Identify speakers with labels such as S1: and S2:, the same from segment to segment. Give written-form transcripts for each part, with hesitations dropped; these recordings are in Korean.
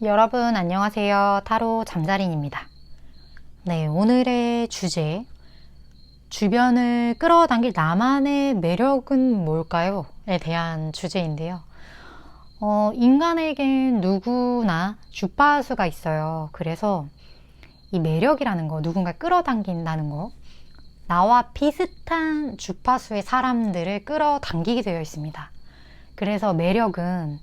S1: 여러분 안녕하세요. 타로 잠자린입니다. 네, 오늘의 주제, 주변을 끌어당길 나만의 매력은 뭘까요? 에 대한 주제인데요. 인간에겐 누구나 주파수가 있어요. 그래서 이 매력이라는 거, 누군가를 끌어당긴다는 거, 나와 비슷한 주파수의 사람들을 끌어당기게 되어 있습니다. 그래서 매력은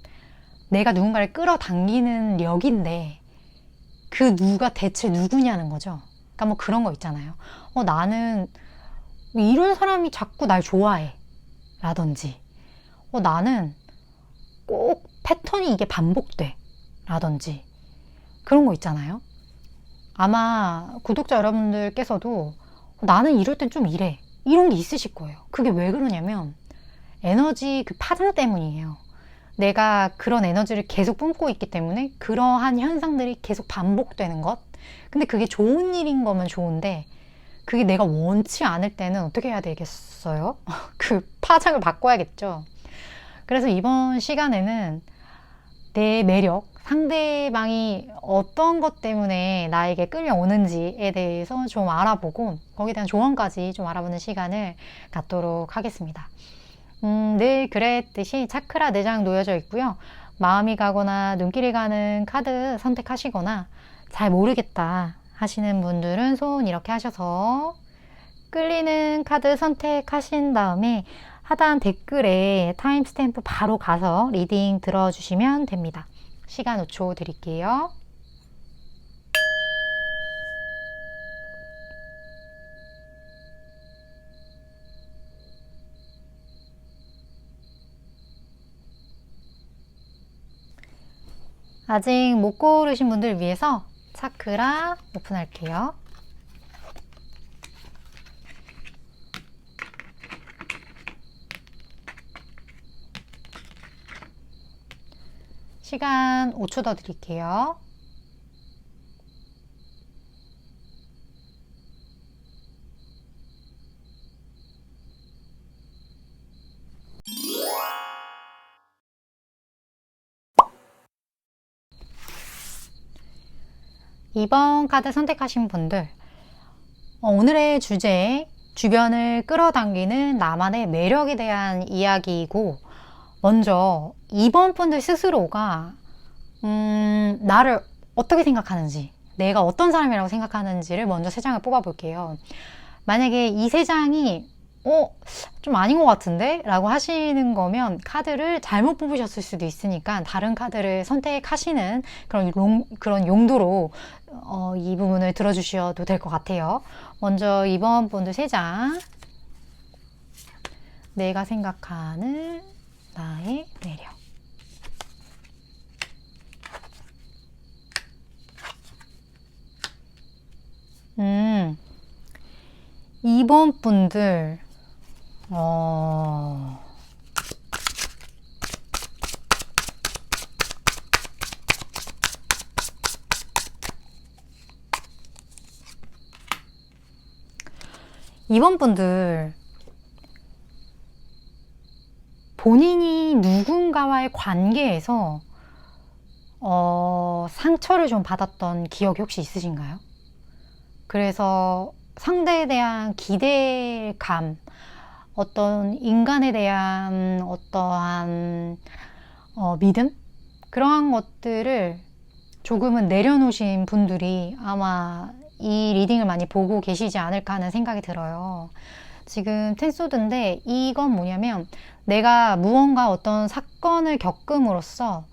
S1: 내가 누군가를 끌어당기는 력인데 그 누가 대체 누구냐는 거죠. 그러니까 뭐 그런 거 있잖아요. 나는 이런 사람이 자꾸 날 좋아해 라든지 나는 꼭 패턴이 이게 반복돼 라든지 그런 거 있잖아요. 아마 구독자 여러분들께서도 나는 이럴 땐 좀 이래 이런 게 있으실 거예요. 그게 왜 그러냐면 에너지 그 파장 때문이에요. 내가 그런 에너지를 계속 뿜고 있기 때문에 그러한 현상들이 계속 반복되는 것. 근데 그게 좋은 일인 거면 좋은데 그게 내가 원치 않을 때는 어떻게 해야 되겠어요? 그 파장을 바꿔야겠죠. 그래서 이번 시간에는 내 매력, 상대방이 어떤 것 때문에 나에게 끌려오는지에 대해서 좀 알아보고 거기에 대한 조언까지 좀 알아보는 시간을 갖도록 하겠습니다. 늘 그랬듯이 차크라 4장 놓여져 있고요. 마음이 가거나 눈길이 가는 카드 선택하시거나 잘 모르겠다 하시는 분들은 손 이렇게 하셔서 끌리는 카드 선택하신 다음에 하단 댓글에 타임스탬프 바로 가서 리딩 들어주시면 됩니다. 시간 5초 드릴게요. 아직 못 고르신 분들 위해서 차크라 오픈할게요. 시간 5초 더 드릴게요. 이번 카드 선택하신 분들, 오늘의 주제, 주변을 끌어당기는 나만의 매력에 대한 이야기이고, 먼저 이번 분들 스스로가 나를 어떻게 생각하는지, 내가 어떤 사람이라고 생각하는지를 먼저 3장을 뽑아볼게요. 만약에 이 3장이 좀 아닌 것 같은데? 라고 하시는 거면 카드를 잘못 뽑으셨을 수도 있으니까 다른 카드를 선택하시는 그런 용도로 이 부분을 들어주셔도 될 것 같아요. 먼저 이번 분들 3장, 내가 생각하는 나의 매력. 이번 분들 이번 분들 본인이 누군가와의 관계에서 상처를 좀 받았던 기억이 혹시 있으신가요? 그래서 상대에 대한 기대감, 어떤 인간에 대한 어떠한 믿음? 그러한 것들을 조금은 내려놓으신 분들이 아마 이 리딩을 많이 보고 계시지 않을까 하는 생각이 들어요. 지금 텐소드인데 이건 뭐냐면 내가 무언가 어떤 사건을 겪음으로써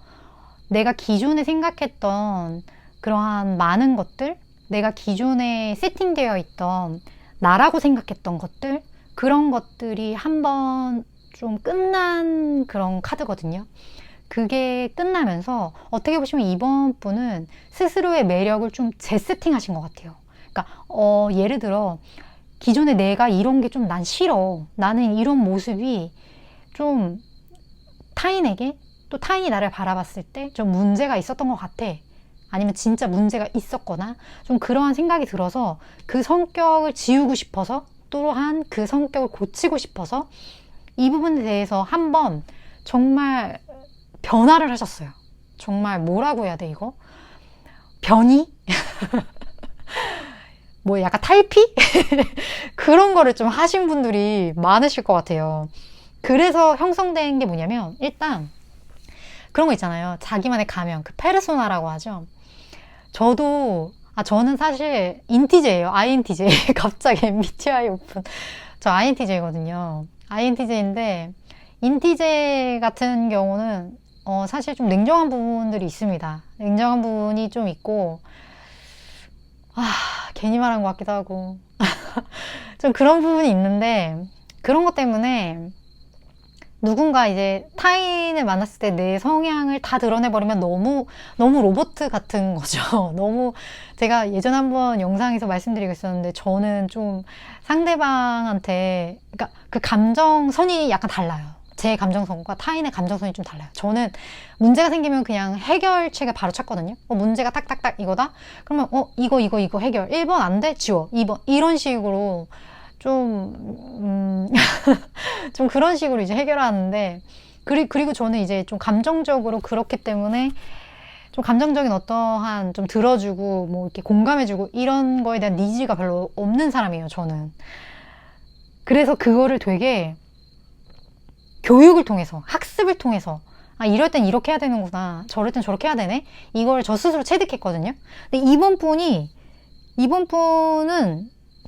S1: 내가 기존에 생각했던 그러한 많은 것들, 내가 기존에 세팅되어 있던 나라고 생각했던 것들, 그런 것들이 한번 좀 끝난 그런 카드거든요. 그게 끝나면서 어떻게 보시면 이번 분은 스스로의 매력을 좀 재세팅하신 것 같아요. 그러니까 예를 들어 기존에 내가 이런 게 좀 난 싫어, 나는 이런 모습이 좀 타인에게, 또 타인이 나를 바라봤을 때 좀 문제가 있었던 것 같아, 아니면 진짜 문제가 있었거나 좀 그러한 생각이 들어서 그 성격을 지우고 싶어서, 또한 그 성격을 고치고 싶어서 이 부분에 대해서 한번 정말 변화를 하셨어요. 정말 뭐라고 해야 돼 이거? 변이? 뭐 약간 탈피? 그런 거를 좀 하신 분들이 많으실 것 같아요. 그래서 형성된 게 뭐냐면 일단 그런 거 있잖아요. 자기만의 가명, 그 페르소나라고 하죠. 저는 사실 인티제예요. INTJ. 갑자기 MBTI 오픈. 저 INTJ거든요. INTJ인데 인티제 같은 경우는 사실 좀 냉정한 부분들이 있습니다. 냉정한 부분이 좀 있고 괜히 말한 것 같기도 하고 좀 그런 부분이 있는데 그런 것 때문에 누군가 이제 타인을 만났을 때 내 성향을 다 드러내버리면 너무 로봇 같은 거죠. 너무 제가 예전에 한번 영상에서 말씀드리고 있었는데 저는 좀 상대방한테 그러니까 그 감정선이 약간 달라요. 제 감정선과 타인의 감정선이 좀 달라요. 저는 문제가 생기면 그냥 해결책을 바로 찾거든요. 문제가 딱딱딱 이거다? 그러면 이거 해결. 1번 안 돼? 지워. 2번 이런 식으로 좀 좀 그런 식으로 이제 해결하는데 그리고 저는 이제 좀 감정적으로 그렇기 때문에 좀 감정적인 어떠한 좀 들어주고 뭐 이렇게 공감해주고 이런 거에 대한 니즈가 별로 없는 사람이에요, 저는. 그래서 그거를 되게 교육을 통해서, 학습을 통해서 이럴 땐 이렇게 해야 되는구나. 저럴 땐 저렇게 해야 되네. 이걸 저 스스로 체득했거든요. 근데 이번 분은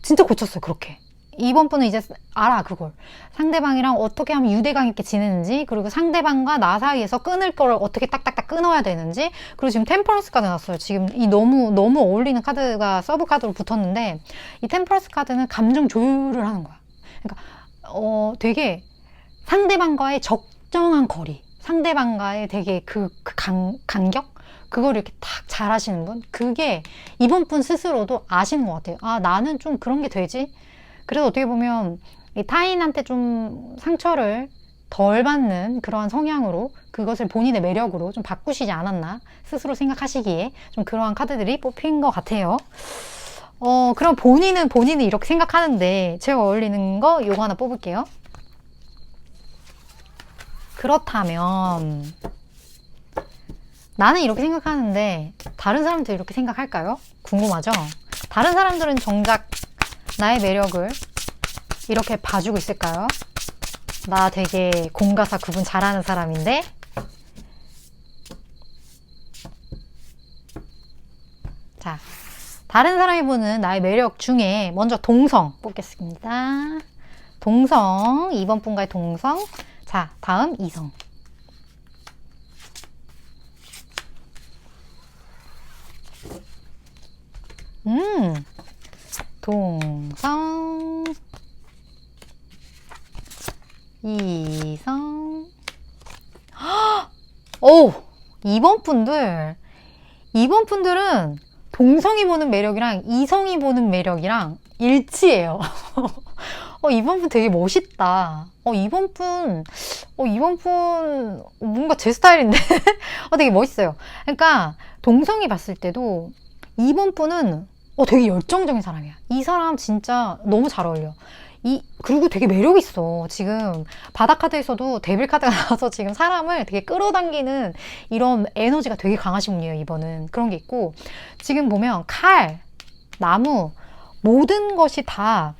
S1: 진짜 고쳤어요, 그렇게. 이번 분은 이제 알아, 그걸. 상대방이랑 어떻게 하면 유대감 있게 지내는지, 그리고 상대방과 나 사이에서 끊을 걸 어떻게 딱딱딱 끊어야 되는지, 그리고 지금 템퍼런스 카드 났어요. 지금 이 너무 어울리는 카드가 서브 카드로 붙었는데, 이 템퍼런스 카드는 감정 조율을 하는 거야. 그러니까, 되게 상대방과의 적정한 거리, 상대방과의 되게 간격? 그걸 이렇게 탁 잘 하시는 분? 그게 이번 분 스스로도 아시는 것 같아요. 나는 좀 그런 게 되지? 그래서 어떻게 보면 이 타인한테 좀 상처를 덜 받는 그러한 성향으로 그것을 본인의 매력으로 좀 바꾸시지 않았나 스스로 생각하시기에 좀 그러한 카드들이 뽑힌 것 같아요. 그럼 본인은 이렇게 생각하는데 제가 어울리는 거 요거 하나 뽑을게요. 그렇다면 나는 이렇게 생각하는데 다른 사람도 이렇게 생각할까요? 궁금하죠? 다른 사람들은 정작 나의 매력을 이렇게 봐주고 있을까요? 나 되게 공과사 구분 잘하는 사람인데? 자, 다른 사람이 보는 나의 매력 중에 먼저 동성 뽑겠습니다. 동성, 2번 분과의 동성. 자, 다음 이성. 동성, 이성. 오, 이번 분들은 동성이 보는 매력이랑 이성이 보는 매력이랑 일치해요. 이번 분 되게 멋있다. 이번 분 뭔가 제 스타일인데? 되게 멋있어요. 그러니까 동성이 봤을 때도 이번 분은 되게 열정적인 사람이야. 이 사람 진짜 너무 잘 어울려. 그리고 되게 매력 있어. 지금 바닥카드에서도 데빌 카드가 나와서 지금 사람을 되게 끌어당기는 이런 에너지가 되게 강하신 분이에요, 이번은. 그런 게 있고, 지금 보면 칼, 나무, 모든 것이 다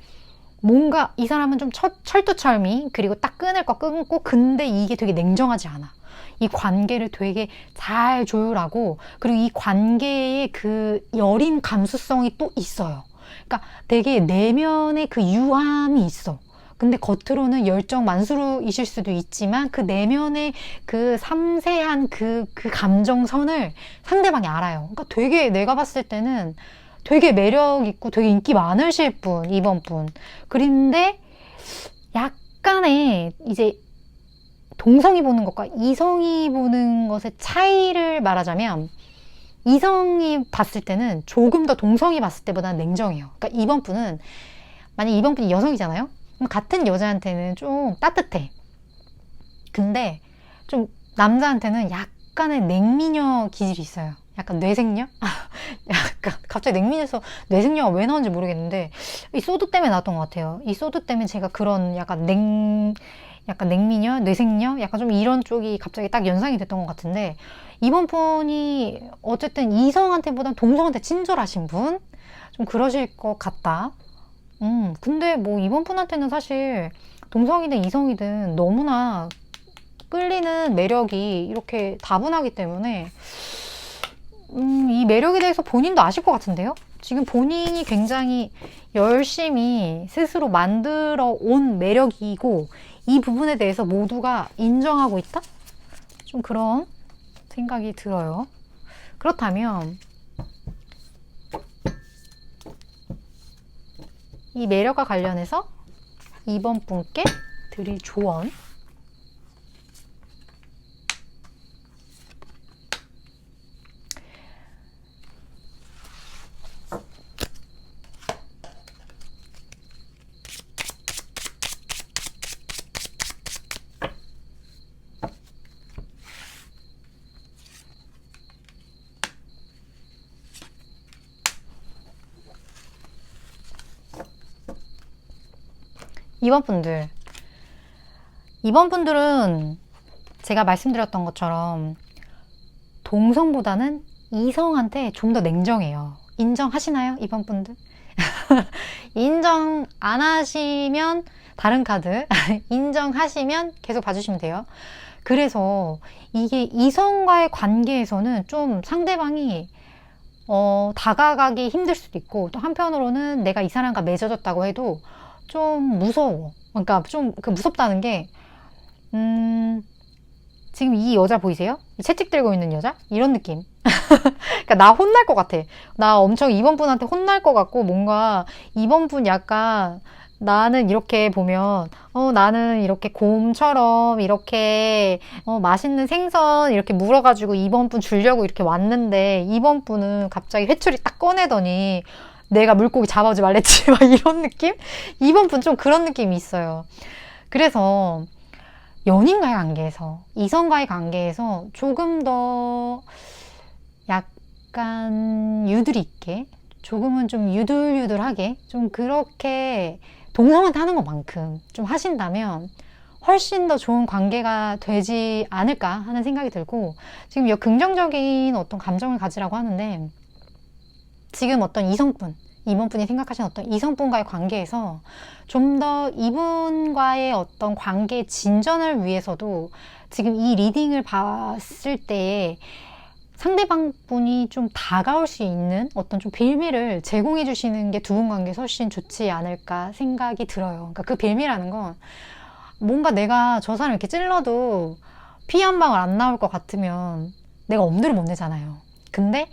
S1: 뭔가 이 사람은 좀 철두철미, 그리고 딱 끊을 거 끊고, 근데 이게 되게 냉정하지 않아. 이 관계를 되게 잘 조율하고, 그리고 이 관계의 그 여린 감수성이 또 있어요. 그러니까 되게 내면에 그 유함이 있어. 근데 겉으로는 열정 만수르이실 수도 있지만 그 내면의 그 섬세한 그 감정선을 상대방이 알아요. 그러니까 되게 내가 봤을 때는 되게 매력 있고 되게 인기 많으실 분, 이번 분. 그런데 약간의 이제 동성이 보는 것과 이성이 보는 것의 차이를 말하자면 이성이 봤을 때는 조금 더 동성이 봤을 때보다는 냉정해요. 그러니까 이번 분은 만약 이번 분이 여성이잖아요? 그럼 같은 여자한테는 좀 따뜻해. 근데 좀 남자한테는 약간의 냉미녀 기질이 있어요. 약간 뇌생녀? 약간 갑자기 냉미녀에서 뇌생녀가 왜 나온지 모르겠는데 이 소드 때문에 나왔던 것 같아요. 이 소드 때문에 제가 그런 약간 약간 냉미녀, 뇌생녀, 약간 좀 이런 쪽이 갑자기 딱 연상이 됐던 것 같은데, 이번 분이 어쨌든 이성한테보단 동성한테 친절하신 분? 좀 그러실 것 같다. 근데 뭐 이번 분한테는 사실 동성이든 이성이든 너무나 끌리는 매력이 이렇게 다분하기 때문에 이 매력에 대해서 본인도 아실 것 같은데요? 지금 본인이 굉장히 열심히 스스로 만들어 온 매력이고 이 부분에 대해서 모두가 인정하고 있다? 좀 그런 생각이 들어요. 그렇다면 이 매력과 관련해서 이번 분께 드릴 조언. 이번 분들은 제가 말씀드렸던 것처럼 동성보다는 이성한테 좀 더 냉정해요. 인정하시나요? 이번 분들? 인정 안 하시면 다른 카드 인정하시면 계속 봐주시면 돼요. 그래서 이게 이성과의 관계에서는 좀 상대방이 다가가기 힘들 수도 있고, 또 한편으로는 내가 이 사람과 맺어졌다고 해도 좀 무서워. 그러니까 좀 그 무섭다는 게 지금 이 여자 보이세요? 채찍 들고 있는 여자? 이런 느낌. 그러니까 나 혼날 것 같아. 나 엄청 이번 분한테 혼날 것 같고, 뭔가 이번 분 약간 나는 이렇게 보면 나는 이렇게 곰처럼 이렇게 맛있는 생선 이렇게 물어가지고 이번 분 주려고 이렇게 왔는데, 이번 분은 갑자기 회초리 딱 꺼내더니 내가 물고기 잡아오지 말랬지 막 이런 느낌? 이번 분 좀 그런 느낌이 있어요. 그래서 연인과의 관계에서, 이성과의 관계에서 조금 더 약간 유두리 있게, 조금은 좀 유들유들하게, 좀 그렇게 동성한테 하는 것만큼 좀 하신다면 훨씬 더 좋은 관계가 되지 않을까 하는 생각이 들고, 지금 긍정적인 어떤 감정을 가지라고 하는데, 지금 어떤 이번 분이 생각하시는 어떤 이성분과의 관계에서 좀 더 이분과의 어떤 관계 진전을 위해서도 지금 이 리딩을 봤을 때에 상대방 분이 좀 다가올 수 있는 어떤 좀 빌미를 제공해 주시는 게 두 분 관계에서 훨씬 좋지 않을까 생각이 들어요. 그러니까 그 빌미라는 건, 뭔가 내가 저 사람 이렇게 찔러도 피 한 방울 안 나올 것 같으면 내가 엄두를 못 내잖아요. 근데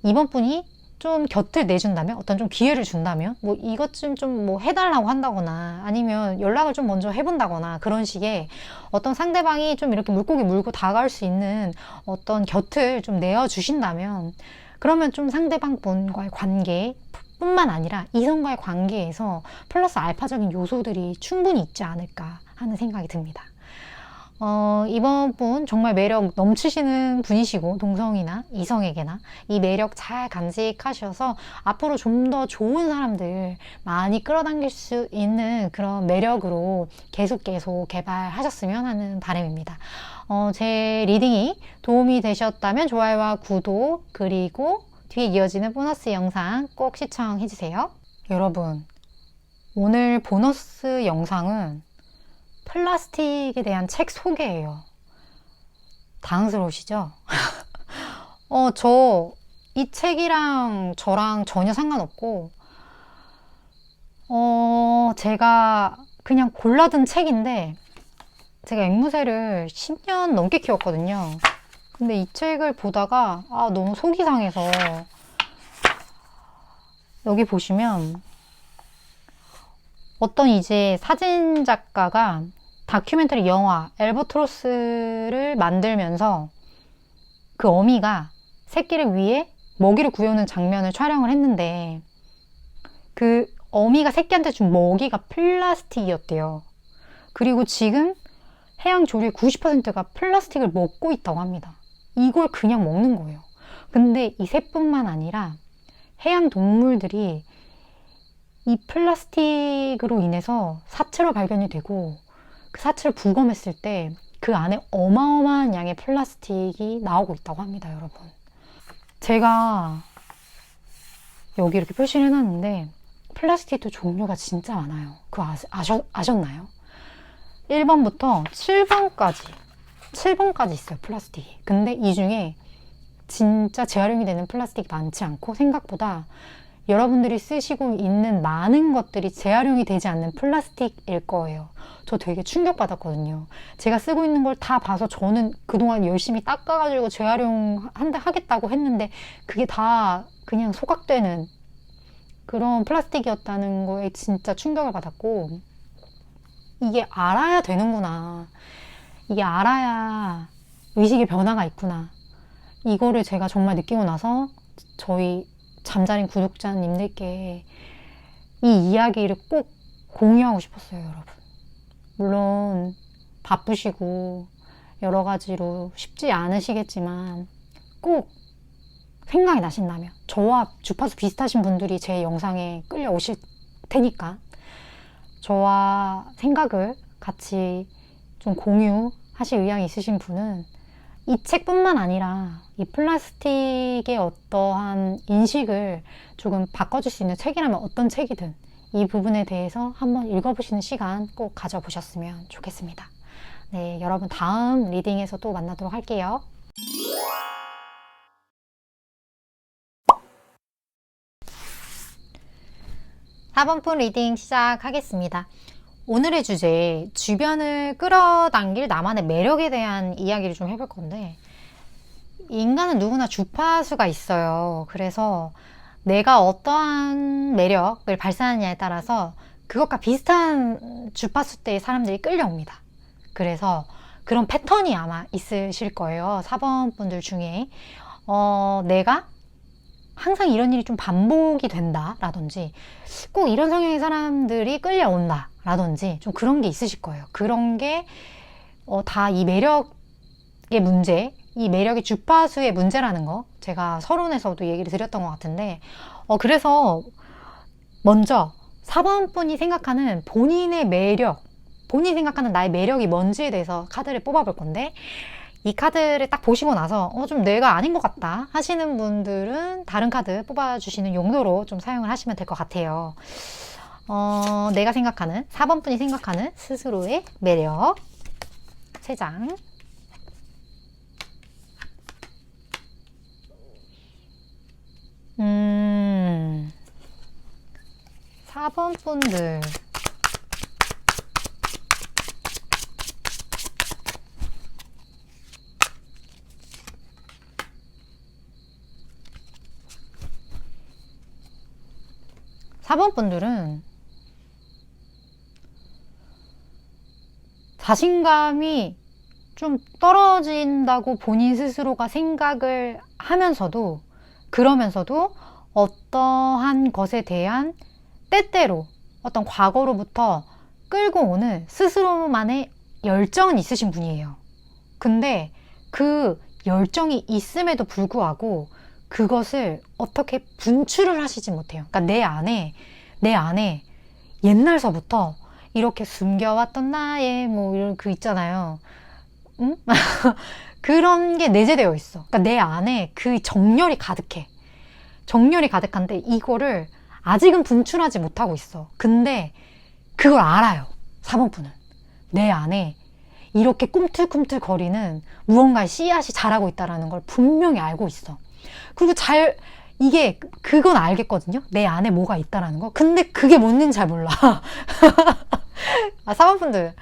S1: 이번 분이 좀 곁을 내준다면, 어떤 좀 기회를 준다면, 뭐 이것 좀 뭐 해달라고 한다거나, 아니면 연락을 좀 먼저 해본다거나, 그런 식의 어떤 상대방이 좀 이렇게 물고기 물고 다가올 수 있는 어떤 곁을 좀 내어주신다면, 그러면 좀 상대방 분과의 관계 뿐만 아니라 이성과의 관계에서 플러스 알파적인 요소들이 충분히 있지 않을까 하는 생각이 듭니다. 이번 분 정말 매력 넘치시는 분이시고, 동성이나 이성에게나 이 매력 잘 간직하셔서 앞으로 좀 더 좋은 사람들 많이 끌어당길 수 있는 그런 매력으로 계속 개발하셨으면 하는 바람입니다. 제 리딩이 도움이 되셨다면 좋아요와 구독, 그리고 뒤에 이어지는 보너스 영상 꼭 시청해주세요. 여러분, 오늘 보너스 영상은 플라스틱에 대한 책 소개예요. 당황스러우시죠? 이 책이랑 저랑 전혀 상관없고, 제가 그냥 골라든 책인데, 제가 앵무새를 10년 넘게 키웠거든요. 근데 이 책을 보다가, 너무 속이 상해서, 여기 보시면, 어떤 이제 사진 작가가 다큐멘터리 영화 엘버트로스를 만들면서 그 어미가 새끼를 위해 먹이를 구해오는 장면을 촬영을 했는데, 그 어미가 새끼한테 준 먹이가 플라스틱이었대요. 그리고 지금 해양 조류의 90%가 플라스틱을 먹고 있다고 합니다. 이걸 그냥 먹는 거예요. 근데 이 새뿐만 아니라 해양 동물들이 이 플라스틱으로 인해서 사체로 발견이 되고, 그 사체를 부검했을 때 그 안에 어마어마한 양의 플라스틱이 나오고 있다고 합니다, 여러분. 제가 여기 이렇게 표시를 해놨는데 플라스틱도 종류가 진짜 많아요. 그거 아셨나요? 1번부터 7번까지 있어요, 플라스틱이. 근데 이 중에 진짜 재활용이 되는 플라스틱이 많지 않고 생각보다 여러분들이 쓰시고 있는 많은 것들이 재활용이 되지 않는 플라스틱일 거예요. 저 되게 충격받았거든요. 제가 쓰고 있는 걸 다 봐서 저는 그동안 열심히 닦아가지고 하겠다고 했는데 그게 다 그냥 소각되는 그런 플라스틱이었다는 거에 진짜 충격을 받았고, 이게 알아야 되는구나. 이게 알아야 의식의 변화가 있구나. 이거를 제가 정말 느끼고 나서 저희 잠자린 구독자님들께 이 이야기를 꼭 공유하고 싶었어요, 여러분. 물론 바쁘시고 여러 가지로 쉽지 않으시겠지만 꼭 생각이 나신다면, 저와 주파수 비슷하신 분들이 제 영상에 끌려오실 테니까 저와 생각을 같이 좀 공유하실 의향이 있으신 분은 이 책뿐만 아니라 이 플라스틱의 어떠한 인식을 조금 바꿔줄 수 있는 책이라면 어떤 책이든 이 부분에 대해서 한번 읽어보시는 시간 꼭 가져보셨으면 좋겠습니다. 네, 여러분 다음 리딩에서 또 만나도록 할게요. 사번분 리딩 시작하겠습니다. 오늘의 주제, 주변을 끌어당길 나만의 매력에 대한 이야기를 좀 해볼 건데, 인간은 누구나 주파수가 있어요. 그래서 내가 어떠한 매력을 발산하느냐에 따라서 그것과 비슷한 주파수대의 사람들이 끌려옵니다. 그래서 그런 패턴이 아마 있으실 거예요. 4번 분들 중에 내가 항상 이런 일이 좀 반복이 된다 라든지 꼭 이런 성향의 사람들이 끌려온다 라든지 좀 그런 게 있으실 거예요. 그런 게 다 이 매력의 문제, 이 매력의 주파수의 문제라는 거 제가 서론에서도 얘기를 드렸던 것 같은데, 그래서 먼저 4번 분이 생각하는 본인의 매력, 본인이 생각하는 나의 매력이 뭔지에 대해서 카드를 뽑아볼 건데, 이 카드를 딱 보시고 나서 좀 내가 아닌 것 같다 하시는 분들은 다른 카드 뽑아주시는 용도로 좀 사용을 하시면 될 것 같아요. 내가 생각하는, 4번 분이 생각하는 스스로의 매력 3장. 4번 분들 자신감이 좀 떨어진다고 본인 스스로가 생각을 하면서도, 그러면서도 어떠한 것에 대한 때때로 어떤 과거로부터 끌고 오는 스스로만의 열정은 있으신 분이에요. 근데 그 열정이 있음에도 불구하고 그것을 어떻게 분출을 하시지 못해요. 그러니까 내 안에 옛날서부터 이렇게 숨겨왔던 나의 뭐 이런 그 있잖아요. 응? 그런 게 내재되어 있어. 그러니까 내 안에 그 정열이 가득해. 정열이 가득한데 이거를 아직은 분출하지 못하고 있어. 근데 그걸 알아요. 4번 분은. 내 안에 이렇게 꿈틀꿈틀 거리는 무언가의 씨앗이 자라고 있다는 걸 분명히 알고 있어. 그리고 그건 알겠거든요. 내 안에 뭐가 있다라는 거. 근데 그게 뭔지는 잘 몰라. 4번 분들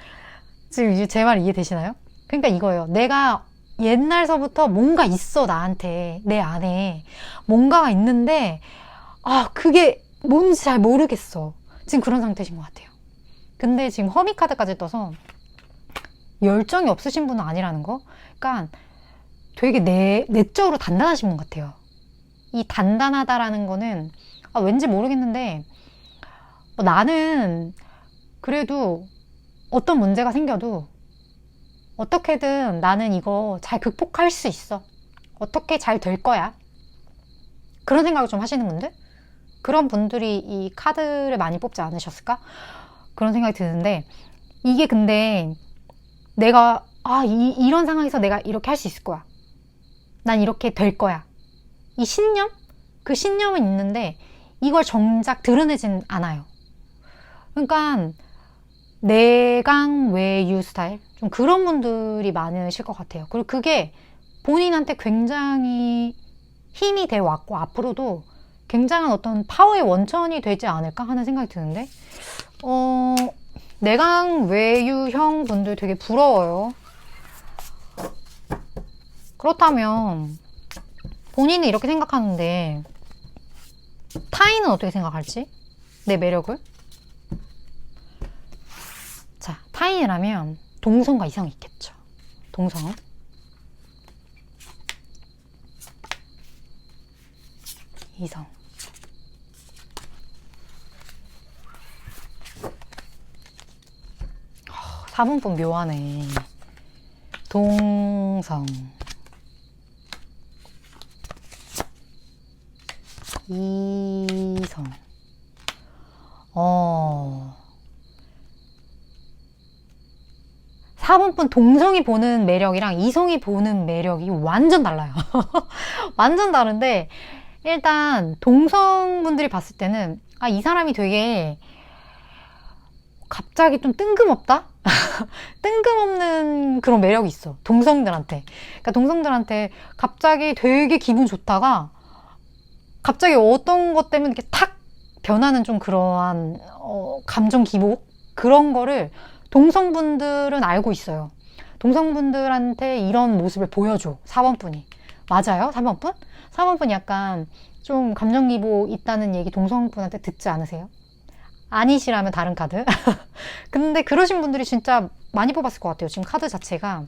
S1: 지금 이제 제 말 이해되시나요? 그러니까 이거예요. 내가 옛날서부터 뭔가 있어, 나한테. 내 안에 뭔가가 있는데 그게 뭔지 잘 모르겠어. 지금 그런 상태신 것 같아요. 근데 지금 허미 카드까지 떠서 열정이 없으신 분은 아니라는 거. 그러니까 되게 내적으로 단단하신 분 같아요. 이 단단하다라는 거는 왠지 모르겠는데 나는 그래도 어떤 문제가 생겨도 어떻게든 나는 이거 잘 극복할 수 있어. 어떻게 잘 될 거야. 그런 생각을 좀 하시는 분들? 그런 분들이 이 카드를 많이 뽑지 않으셨을까? 그런 생각이 드는데, 이게 근데 내가 이런 상황에서 내가 이렇게 할 수 있을 거야. 난 이렇게 될 거야. 이 신념? 그 신념은 있는데 이걸 정작 드러내진 않아요. 그러니까 내강 외유 스타일? 좀 그런 분들이 많으실 것 같아요. 그리고 그게 본인한테 굉장히 힘이 돼 왔고 앞으로도 굉장한 어떤 파워의 원천이 되지 않을까 하는 생각이 드는데 내강 외유형 분들 되게 부러워요. 그렇다면 본인은 이렇게 생각하는데 타인은 어떻게 생각할지? 내 매력을? 자, 타인이라면 동성과 이성이 있겠죠. 동성. 이성. 4분법 묘하네. 동성. 이성. 4번분 동성이 보는 매력이랑 이성이 보는 매력이 완전 달라요. 완전 다른데 일단 동성분들이 봤을 때는 이 사람이 되게 갑자기 좀 뜬금없다? 뜬금없는 그런 매력이 있어. 동성들한테. 그러니까 동성들한테 갑자기 되게 기분 좋다가 갑자기 어떤 것 때문에 이렇게 탁 변하는 좀 그러한 감정 기복? 그런 거를 동성분들은 알고 있어요. 동성분들한테 이런 모습을 보여줘. 4번분이. 맞아요? 3번분? 4번분 약간 좀 감정 기복 있다는 얘기 동성분한테 듣지 않으세요? 아니시라면 다른 카드. 근데 그러신 분들이 진짜 많이 뽑았을 것 같아요. 지금 카드 자체가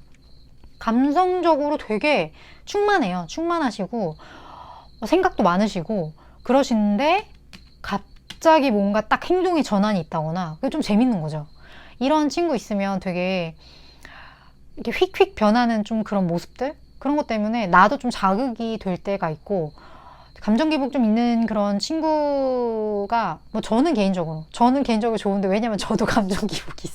S1: 감성적으로 되게 충만해요. 충만하시고 생각도 많으시고 그러시는데 갑자기 뭔가 딱 행동의 전환이 있다거나 그게 좀 재밌는 거죠. 이런 친구 있으면 되게 이렇게 휙휙 변하는 좀 그런 모습들? 그런 것 때문에 나도 좀 자극이 될 때가 있고 감정 기복 좀 있는 그런 친구가 저는 개인적으로 좋은데 왜냐면 저도 감정 기복이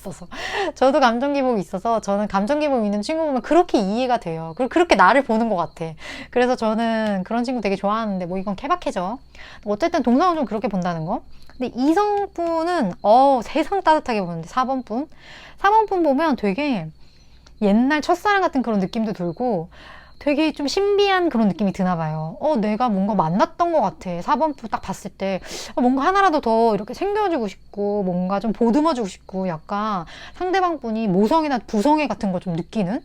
S1: 있어서 저는 감정 기복 있는 친구 보면 그렇게 이해가 돼요. 그리고 그렇게 나를 보는 것 같아. 그래서 저는 그런 친구 되게 좋아하는데 이건 케바케죠. 어쨌든 동성은 좀 그렇게 본다는 거. 근데 이성분은 세상 따뜻하게 보는데 4번분 보면 되게 옛날 첫사랑 같은 그런 느낌도 들고 되게 좀 신비한 그런 느낌이 드나 봐요. 내가 뭔가 만났던 것 같아. 4번부 딱 봤을 때 뭔가 하나라도 더 이렇게 챙겨주고 싶고 뭔가 좀 보듬어주고 싶고 약간 상대방 분이 모성이나 부성애 같은 걸 좀 느끼는?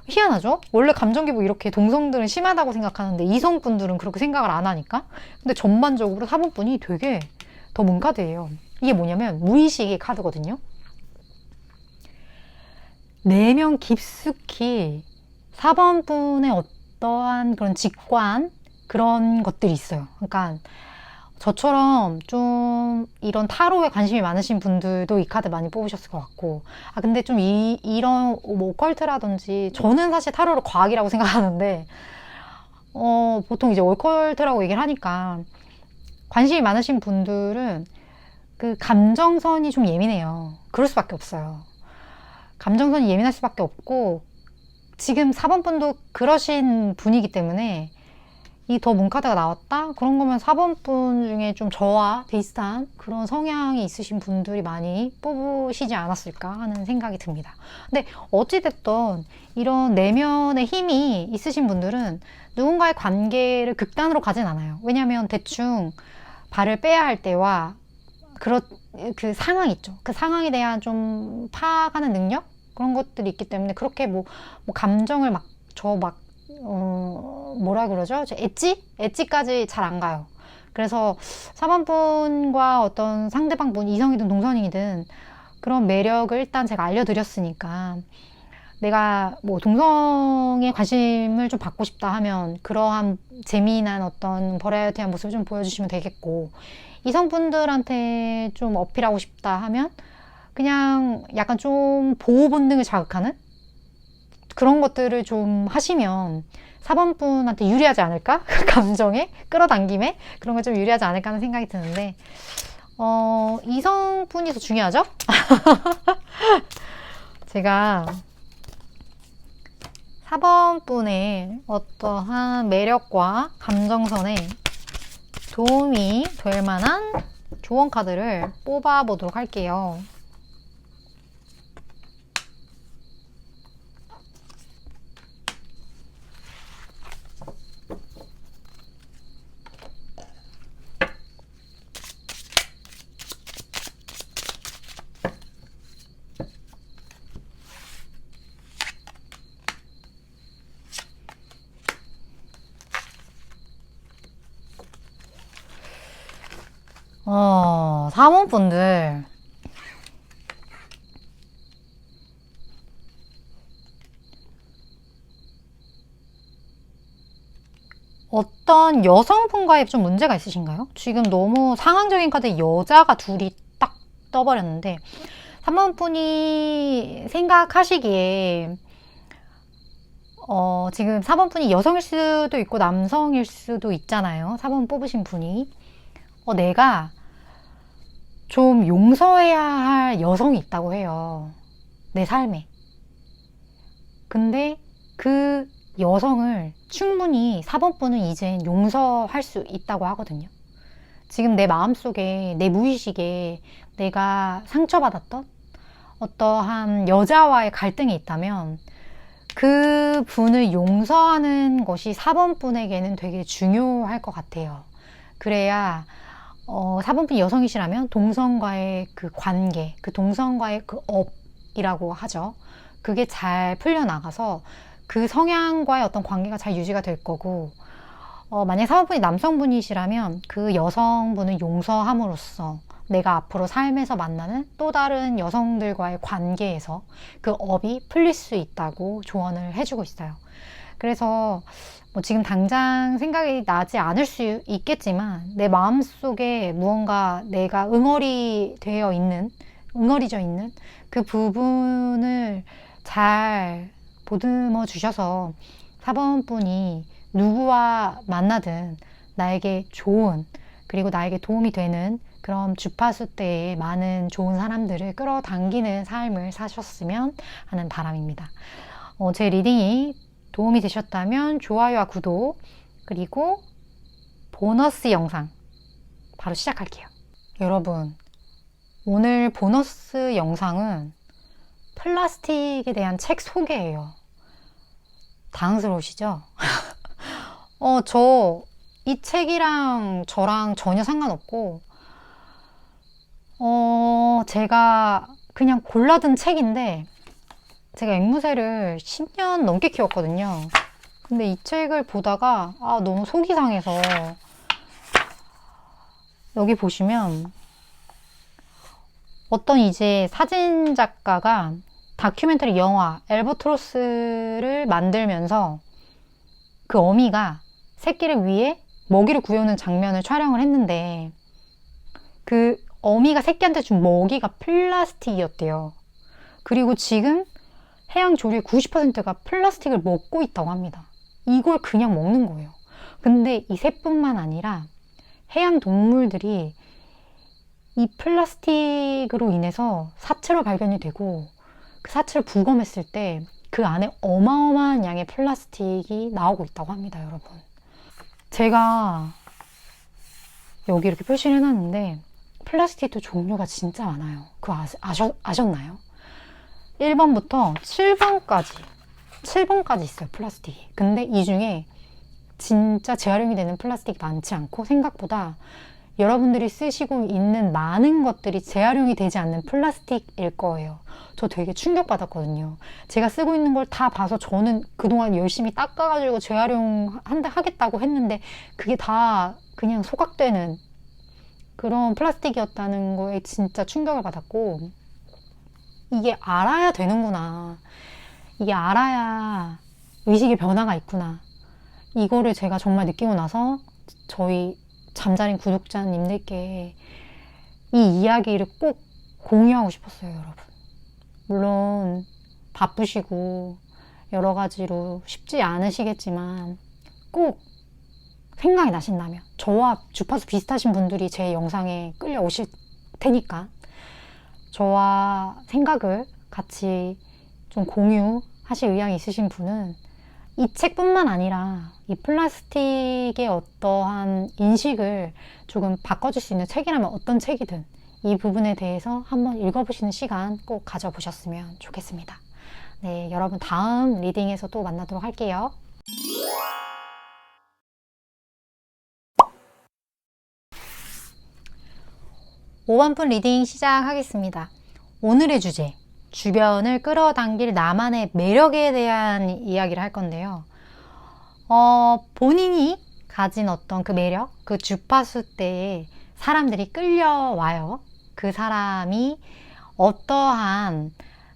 S1: 희한하죠? 원래 감정기복 이렇게 동성들은 심하다고 생각하는데 이성분들은 그렇게 생각을 안 하니까. 근데 전반적으로 4번분이 되게 더 문 카드예요. 이게 뭐냐면 무의식의 카드거든요. 내면 깊숙이 4번분의 어떠한 그런 직관 그런 것들이 있어요. 그러니까 저처럼 좀 이런 타로에 관심이 많으신 분들도 이 카드 많이 뽑으셨을 것 같고 근데 좀 이런 오컬트라든지 저는 사실 타로를 과학이라고 생각하는데 보통 이제 오컬트라고 얘기를 하니까 관심이 많으신 분들은 그 감정선이 좀 예민해요. 그럴 수밖에 없어요. 감정선이 예민할 수밖에 없고 지금 4번분도 그러신 분이기 때문에 이 더 문카드가 나왔다? 그런 거면 4번분 중에 좀 저와 비슷한 그런 성향이 있으신 분들이 많이 뽑으시지 않았을까 하는 생각이 듭니다. 근데 어찌됐든 이런 내면의 힘이 있으신 분들은 누군가의 관계를 극단으로 가진 않아요. 왜냐하면 대충 발을 빼야 할 때와 그 상황 있죠. 그 상황에 대한 좀 파악하는 능력? 그런 것들이 있기 때문에 그렇게 감정을 뭐라 그러죠? 엣지까지 잘 안 가요. 그래서 4번분과 어떤 상대방 분, 이성이든 동성이든 그런 매력을 일단 제가 알려드렸으니까 내가 동성에 관심을 좀 받고 싶다 하면 그러한 재미난 어떤 버라이어티한 모습을 좀 보여주시면 되겠고 이성분들한테 좀 어필하고 싶다 하면 그냥 약간 좀 보호 본능을 자극하는 그런 것들을 좀 하시면 4번분한테 유리하지 않을까? 감정에 끌어당김에 그런 거 좀 유리하지 않을까 하는 생각이 드는데 이성분이 더 중요하죠? 제가 4번 분의 어떠한 매력과 감정선에 도움이 될 만한 조언 카드를 뽑아 보도록 할게요. 사모분들 어떤 여성분과의 좀 문제가 있으신가요? 지금 너무 상황적인 카드에 여자가 둘이 딱 떠버렸는데 3번분이 생각하시기에 지금 4번분이 여성일 수도 있고 남성일 수도 있잖아요. 4번 뽑으신 분이 내가 좀 용서해야 할 여성이 있다고 해요. 내 삶에. 근데 그 여성을 충분히 4번분은 이젠 용서할 수 있다고 하거든요. 지금 내 마음속에, 내 무의식에 내가 상처받았던 어떠한 여자와의 갈등이 있다면 그 분을 용서하는 것이 4번분에게는 되게 중요할 것 같아요. 그래야 4번분 여성이시라면 동성과의 그 관계, 그 동성과의 그 업이라고 하죠. 그게 잘 풀려나가서 그 성향과의 어떤 관계가 잘 유지가 될 거고, 만약 4번분이 남성분이시라면 그 여성분을 용서함으로써 내가 앞으로 삶에서 만나는 또 다른 여성들과의 관계에서 그 업이 풀릴 수 있다고 조언을 해주고 있어요. 그래서 지금 당장 생각이 나지 않을 수 있겠지만 내 마음속에 무언가 내가 응어리져 있는 그 부분을 잘 보듬어 주셔서 4번분이 누구와 만나든 나에게 좋은, 그리고 나에게 도움이 되는 그런 주파수 때에 많은 좋은 사람들을 끌어당기는 삶을 사셨으면 하는 바람입니다. 제 리딩이 도움이 되셨다면 좋아요와 구독, 그리고 보너스 영상 바로 시작할게요. 여러분, 오늘 보너스 영상은 플라스틱에 대한 책 소개예요. 당황스러우시죠? 이 책이랑 저랑 전혀 상관없고 제가 그냥 골라든 책인데 제가 앵무새를 10년 넘게 키웠거든요. 근데 이 책을 보다가 너무 속이 상해서, 여기 보시면 어떤 이제 사진 작가가 다큐멘터리 영화 엘버트로스를 만들면서 그 어미가 새끼를 위해 먹이를 구해오는 장면을 촬영을 했는데 그 어미가 새끼한테 준 먹이가 플라스틱이었대요. 그리고 지금 해양 조류의 90%가 플라스틱을 먹고 있다고 합니다. 이걸 그냥 먹는 거예요. 근데 이 새뿐만 아니라 해양 동물들이 이 플라스틱으로 인해서 사체로 발견이 되고 그 사체를 부검했을 때 그 안에 어마어마한 양의 플라스틱이 나오고 있다고 합니다, 여러분. 제가 여기 이렇게 표시를 해놨는데 플라스틱도 종류가 진짜 많아요. 그거 아셨나요? 1번부터 7번까지 있어요, 플라스틱이. 근데 이 중에 진짜 재활용이 되는 플라스틱이 많지 않고 생각보다 여러분들이 쓰시고 있는 많은 것들이 재활용이 되지 않는 플라스틱일 거예요. 저 되게 충격받았거든요. 제가 쓰고 있는 걸 다 봐서 저는 그동안 열심히 닦아가지고 재활용하겠다고 했는데 그게 다 그냥 소각되는 그런 플라스틱이었다는 거에 진짜 충격을 받았고, 이게 알아야 되는구나. 이게 알아야 의식의 변화가 있구나. 이거를 제가 정말 느끼고 나서 저희 잠자린 구독자님들께 이 이야기를 꼭 공유하고 싶었어요, 여러분. 물론 바쁘시고 여러 가지로 쉽지 않으시겠지만 꼭 생각이 나신다면, 저와 주파수 비슷하신 분들이 제 영상에 끌려오실 테니까 저와 생각을 같이 좀 공유하실 의향이 있으신 분은 이 책뿐만 아니라 이 플라스틱의 어떠한 인식을 조금 바꿔줄 수 있는 책이라면 어떤 책이든 이 부분에 대해서 한번 읽어보시는 시간 꼭 가져보셨으면 좋겠습니다. 네, 여러분 다음 리딩에서 또 만나도록 할게요. (5번분) 리딩 시작하겠습니다. 오늘의 주제, 주변을 끌어당길 나만의 매력에 대한 이야기를 할 건데요. 본인이 가진 어떤 그 매력, 그 주파수 때에 사람들이 끌려와요. 그 사람이 어떠한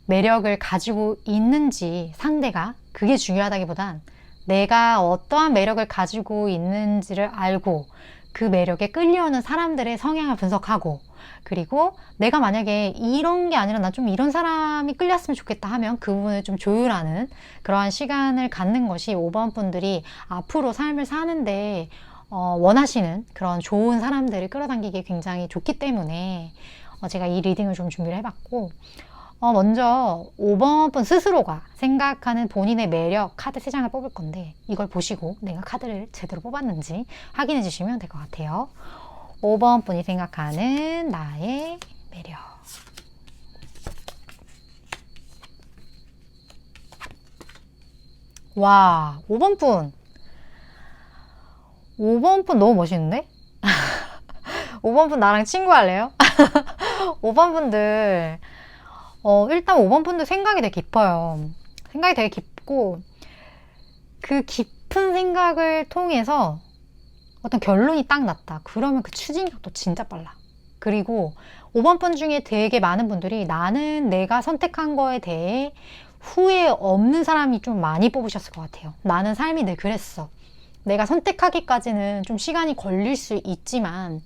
S1: 매력을 가지고 있는지, 상대가, 그게 중요하다기보단 내가 어떠한 매력을 가지고 있는지를 알고 그 매력에 끌려오는 사람들의 성향을 분석하고, 그리고 내가 만약에 이런 게 아니라 나 좀 이런 사람이 끌렸으면 좋겠다 하면 그 부분을 좀 조율하는 그러한 시간을 갖는 것이 5번 분들이 앞으로 삶을 사는데 원하시는 그런 좋은 사람들을 끌어당기기에 굉장히 좋기 때문에 제가 이 리딩을 좀 준비를 해봤고, 먼저 5번 분 스스로가 생각하는 본인의 매력 카드 3장을 뽑을 건데, 이걸 보시고 내가 카드를 제대로 뽑았는지 확인해 주시면 될 것 같아요. 5번 분이 생각하는 나의 매력. 와, 5번 분. 5번 분 너무 멋있는데? 5번 분 나랑 친구할래요? 5번 분들, 일단 5번 분들 생각이 되게 깊어요. 생각이 되게 깊고, 그 깊은 생각을 통해서 어떤 결론이 딱 났다. 그러면 그 추진력도 진짜 빨라. 그리고 5번 분 중에 되게 많은 분들이 나는 내가 선택한 거에 대해 후회 없는 사람이 좀 많이 뽑으셨을 것 같아요. 나는 삶이 늘 그랬어. 내가 선택하기까지는 좀 시간이 걸릴 수 있지만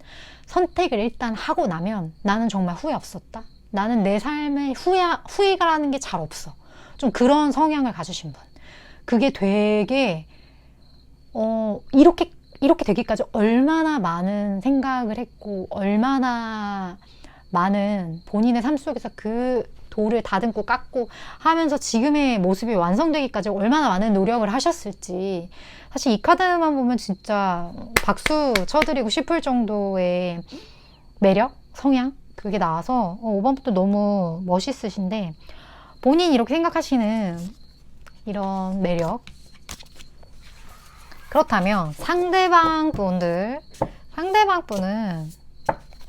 S1: 선택을 일단 하고 나면 나는 정말 후회 없었다. 나는 내 삶에 후회가라는 게 잘 없어. 좀 그런 성향을 가지신 분. 그게 되게 이렇게 되기까지 얼마나 많은 생각을 했고 얼마나 많은 본인의 삶 속에서 그 돌을 다듬고 깎고 하면서 지금의 모습이 완성되기까지 얼마나 많은 노력을 하셨을지, 사실 이 카드만 보면 진짜 박수 쳐드리고 싶을 정도의 매력, 성향, 그게 나와서 5번부터 너무 멋있으신데, 본인이 이렇게 생각하시는 이런 매력, 그렇다면 상대방 분은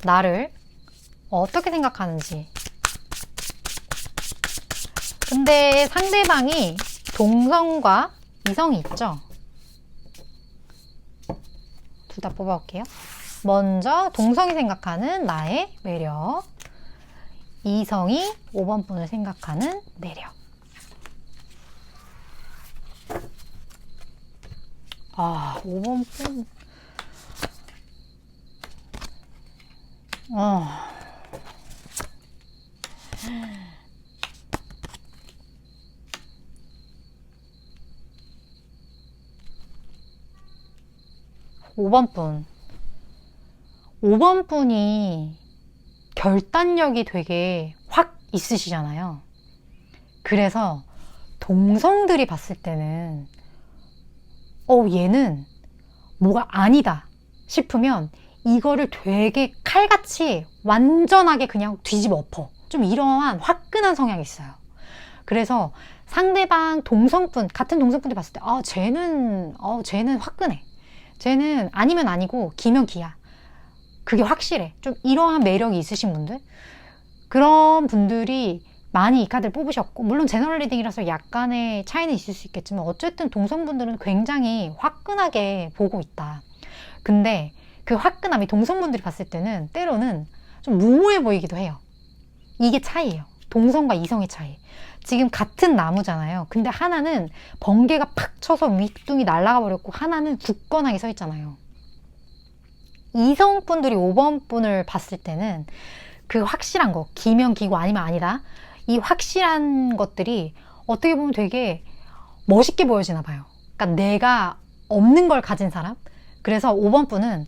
S1: 나를 어떻게 생각하는지. 근데 상대방이 동성과 이성이 있죠? 둘 다 뽑아볼게요. 먼저 동성이 생각하는 나의 매력, 이성이 5번 분을 생각하는 매력. 아, 5번 분. 5번 분. 5번 분이 결단력이 되게 확 있으시잖아요. 그래서 동성들이 봤을 때는 얘는 뭐가 아니다 싶으면 이거를 되게 칼같이 완전하게 그냥 뒤집어 엎어. 좀 이러한 화끈한 성향이 있어요. 그래서 상대방 동성분, 같은 동성분들 봤을 때 쟤는 화끈해. 쟤는 아니면 아니고 기면 기야. 그게 확실해. 좀 이러한 매력이 있으신 분들, 그런 분들이 많이 이 카드를 뽑으셨고, 물론 제너럴 리딩이라서 약간의 차이는 있을 수 있겠지만 어쨌든 동성분들은 굉장히 화끈하게 보고 있다. 근데 그 화끈함이 동성분들이 봤을 때는 때로는 좀 무모해 보이기도 해요. 이게 차이예요. 동성과 이성의 차이. 지금 같은 나무잖아요. 근데 하나는 번개가 팍 쳐서 밑둥이 날아가 버렸고 하나는 굳건하게 서 있잖아요. 이성분들이 5번 분을 봤을 때는 그 확실한 거, 기면 기고 아니면 아니다, 이 확실한 것들이 어떻게 보면 되게 멋있게 보여지나 봐요. 그러니까 내가 없는 걸 가진 사람. 그래서 5번 분은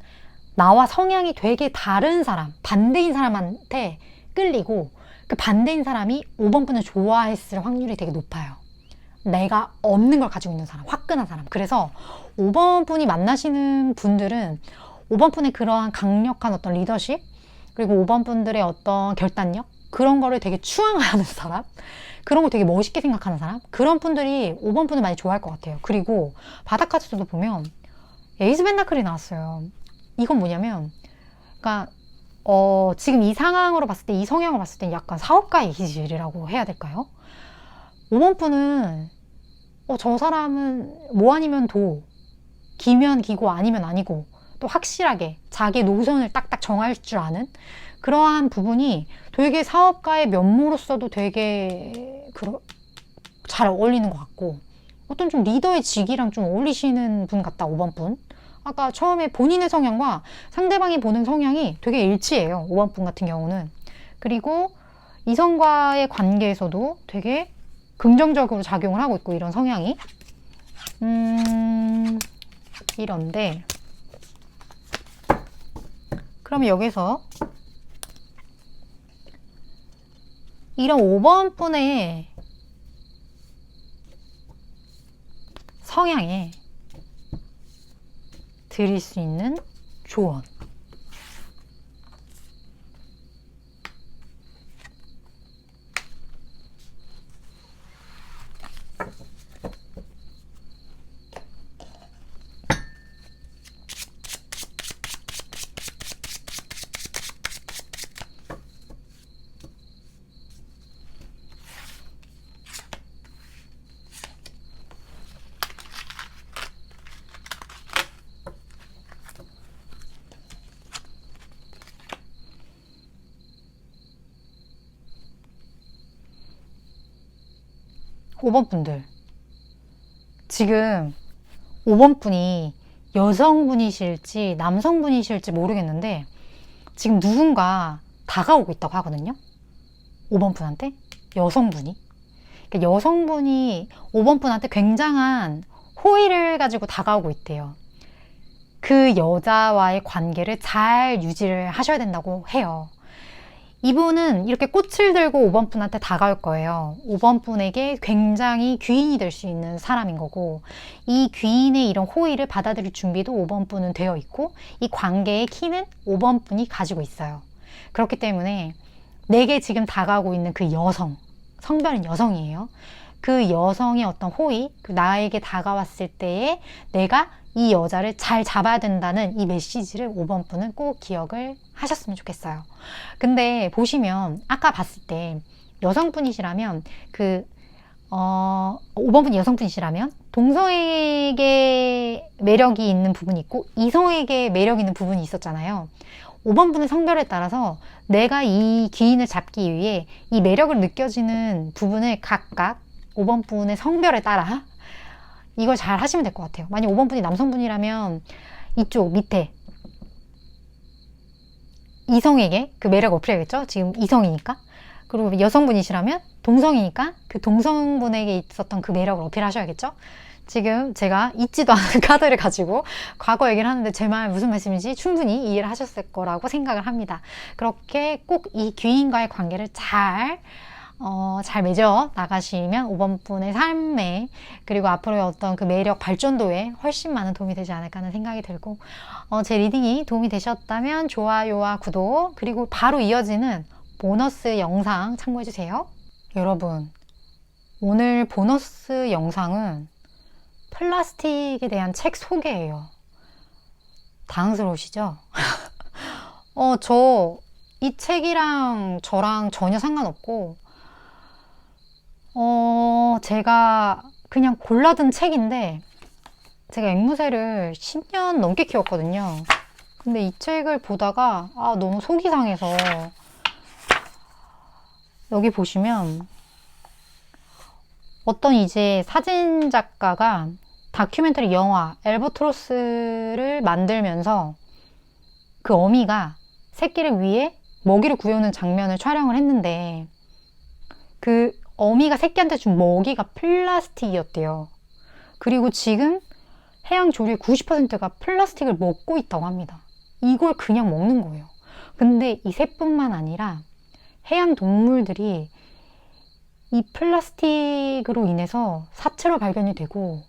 S1: 나와 성향이 되게 다른 사람, 반대인 사람한테 끌리고, 그 반대인 사람이 5번 분을 좋아했을 확률이 되게 높아요. 내가 없는 걸 가지고 있는 사람, 화끈한 사람. 그래서 5번 분이 만나시는 분들은 5번 분의 그러한 강력한 어떤 리더십, 그리고 5번 분들의 어떤 결단력, 그런 거를 되게 추앙하는 사람, 그런 걸 되게 멋있게 생각하는 사람, 그런 분들이 5번 분을 많이 좋아할 것 같아요. 그리고 바닷가에서도 보면 에이스 벤다클이 나왔어요. 이건 뭐냐면, 그러니까 지금 이 상황으로 봤을 때, 이 성향으로 봤을 때 약간 사업가의 기질이라고 해야 될까요? 5번 분은 저 사람은 뭐 아니면 도, 기면 기고 아니면 아니고, 또 확실하게 자기 노선을 딱딱 정할 줄 아는 그러한 부분이 되게 사업가의 면모로서도 되게 잘 어울리는 것 같고, 어떤 좀 리더의 직이랑 좀 어울리시는 분 같다, 5번 분. 아까 처음에 본인의 성향과 상대방이 보는 성향이 되게 일치해요, 5번 분 같은 경우는. 그리고 이성과의 관계에서도 되게 긍정적으로 작용을 하고 있고, 이런 성향이. 이런데, 그러면 여기서 이런 5번 분의 성향에 드릴 수 있는 조언. 5번 분들. 지금 5번 분이 여성분이실지 남성분이실지 모르겠는데, 지금 누군가 다가오고 있다고 하거든요. 5번 분한테. 여성분이. 그러니까 여성분이 5번 분한테 굉장한 호의를 가지고 다가오고 있대요. 그 여자와의 관계를 잘 유지를 하셔야 된다고 해요. 이분은 이렇게 꽃을 들고 5번 분한테 다가올 거예요. 5번 분에게 굉장히 귀인이 될 수 있는 사람인 거고, 이 귀인의 이런 호의를 받아들일 준비도 5번 분은 되어 있고, 이 관계의 키는 5번 분이 가지고 있어요. 그렇기 때문에 내게 지금 다가오고 있는 그 여성, 성별은 여성이에요. 그 여성의 어떤 호의, 나에게 다가왔을 때에 내가 이 여자를 잘 잡아야 된다는 이 메시지를 5번 분은 꼭 기억을 하셨으면 좋겠어요. 근데 보시면 아까 봤을 때 여성분이시라면 5번 분이 여성분이시라면 동성에게 매력이 있는 부분이 있고 이성에게 매력이 있는 부분이 있었잖아요. 5번 분의 성별에 따라서 내가 이 귀인을 잡기 위해 이 매력을 느껴지는 부분을 각각 5번 분의 성별에 따라 이걸 잘 하시면 될 것 같아요. 만약 5번 분이 남성분이라면 이쪽 밑에 이성에게 그 매력을 어필해야겠죠? 지금 이성이니까. 그리고 여성분이시라면 동성이니까 그 동성분에게 있었던 그 매력을 어필하셔야겠죠? 지금 제가 잊지도 않은 카드를 가지고 과거 얘기를 하는데 제 말 무슨 말씀인지 충분히 이해를 하셨을 거라고 생각을 합니다. 그렇게 꼭 이 귀인과의 관계를 잘 맺어 나가시면 5번 분의 삶에, 그리고 앞으로의 어떤 그 매력 발전도에 훨씬 많은 도움이 되지 않을까 하는 생각이 들고, 제 리딩이 도움이 되셨다면 좋아요와 구독, 그리고 바로 이어지는 보너스 영상 참고해주세요. 여러분, 오늘 보너스 영상은 플라스틱에 대한 책 소개예요. 당황스러우시죠? 이 책이랑 저랑 전혀 상관없고, 제가 그냥 골라든 책인데, 제가 앵무새를 10년 넘게 키웠거든요. 근데 이 책을 보다가, 너무 속이 상해서, 여기 보시면, 어떤 이제 사진 작가가 다큐멘터리 영화 엘버트로스를 만들면서 그 어미가 새끼를 위해 먹이를 구해오는 장면을 촬영을 했는데, 그 어미가 새끼한테 준 먹이가 플라스틱이었대요. 그리고 지금 해양 조류의 90%가 플라스틱을 먹고 있다고 합니다. 이걸 그냥 먹는 거예요. 근데 이 새뿐만 아니라 해양 동물들이 이 플라스틱으로 인해서 사체로 발견이 되고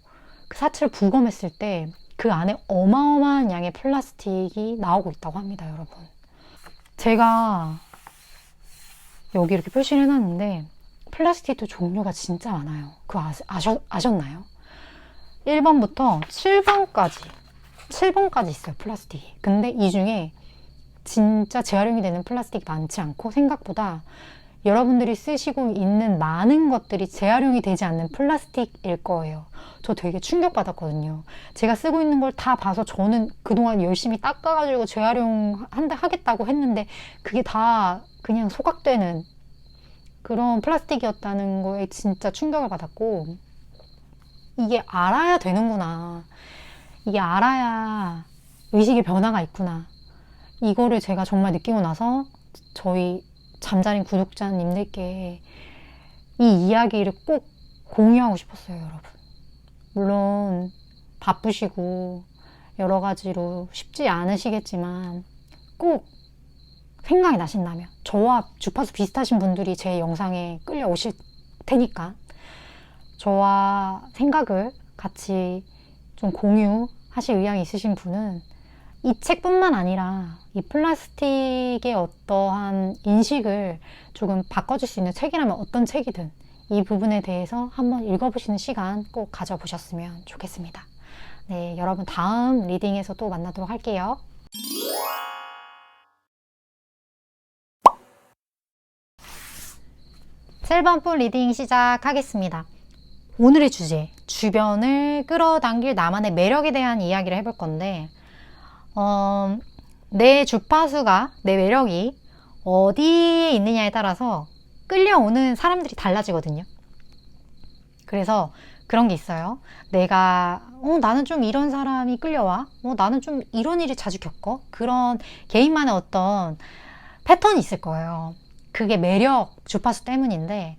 S1: 그 사체를 부검했을 때 그 안에 어마어마한 양의 플라스틱이 나오고 있다고 합니다, 여러분. 제가 여기 이렇게 표시를 해놨는데 플라스틱도 종류가 진짜 많아요. 그거 아셨나요? 1번부터 7번까지 있어요, 플라스틱이. 근데 이 중에 진짜 재활용이 되는 플라스틱이 많지 않고 생각보다 여러분들이 쓰시고 있는 많은 것들이 재활용이 되지 않는 플라스틱일 거예요. 저 되게 충격받았거든요. 제가 쓰고 있는 걸 다 봐서 저는 그동안 열심히 닦아가지고 재활용하겠다고 했는데 그게 다 그냥 소각되는 그런 플라스틱이었다는 거에 진짜 충격을 받았고, 이게 알아야 되는구나. 이게 알아야 의식의 변화가 있구나. 이거를 제가 정말 느끼고 나서 저희 잠자린 구독자님들께 이 이야기를 꼭 공유하고 싶었어요, 여러분. 물론 바쁘시고 여러 가지로 쉽지 않으시겠지만 꼭 생각이 나신다면, 저와 주파수 비슷하신 분들이 제 영상에 끌려오실 테니까 저와 생각을 같이 좀 공유하실 의향이 있으신 분은 이 책뿐만 아니라 이 플라스틱의 어떠한 인식을 조금 바꿔줄 수 있는 책이라면 어떤 책이든 이 부분에 대해서 한번 읽어보시는 시간 꼭 가져보셨으면 좋겠습니다. 네, 여러분 다음 리딩에서 또 만나도록 할게요. (7번) 리딩 시작하겠습니다. 오늘의 주제, 주변을 끌어당길 나만의 매력에 대한 이야기를 해볼 건데, 내 주파수가, 내 매력이 어디에 있느냐에 따라서 끌려오는 사람들이 달라지거든요. 그래서 그런 게 있어요. 내가 나는 좀 이런 사람이 끌려와. 나는 좀 이런 일이 자주 겪어. 그런 개인만의 어떤 패턴이 있을 거예요. 그게 매력 주파수 때문인데,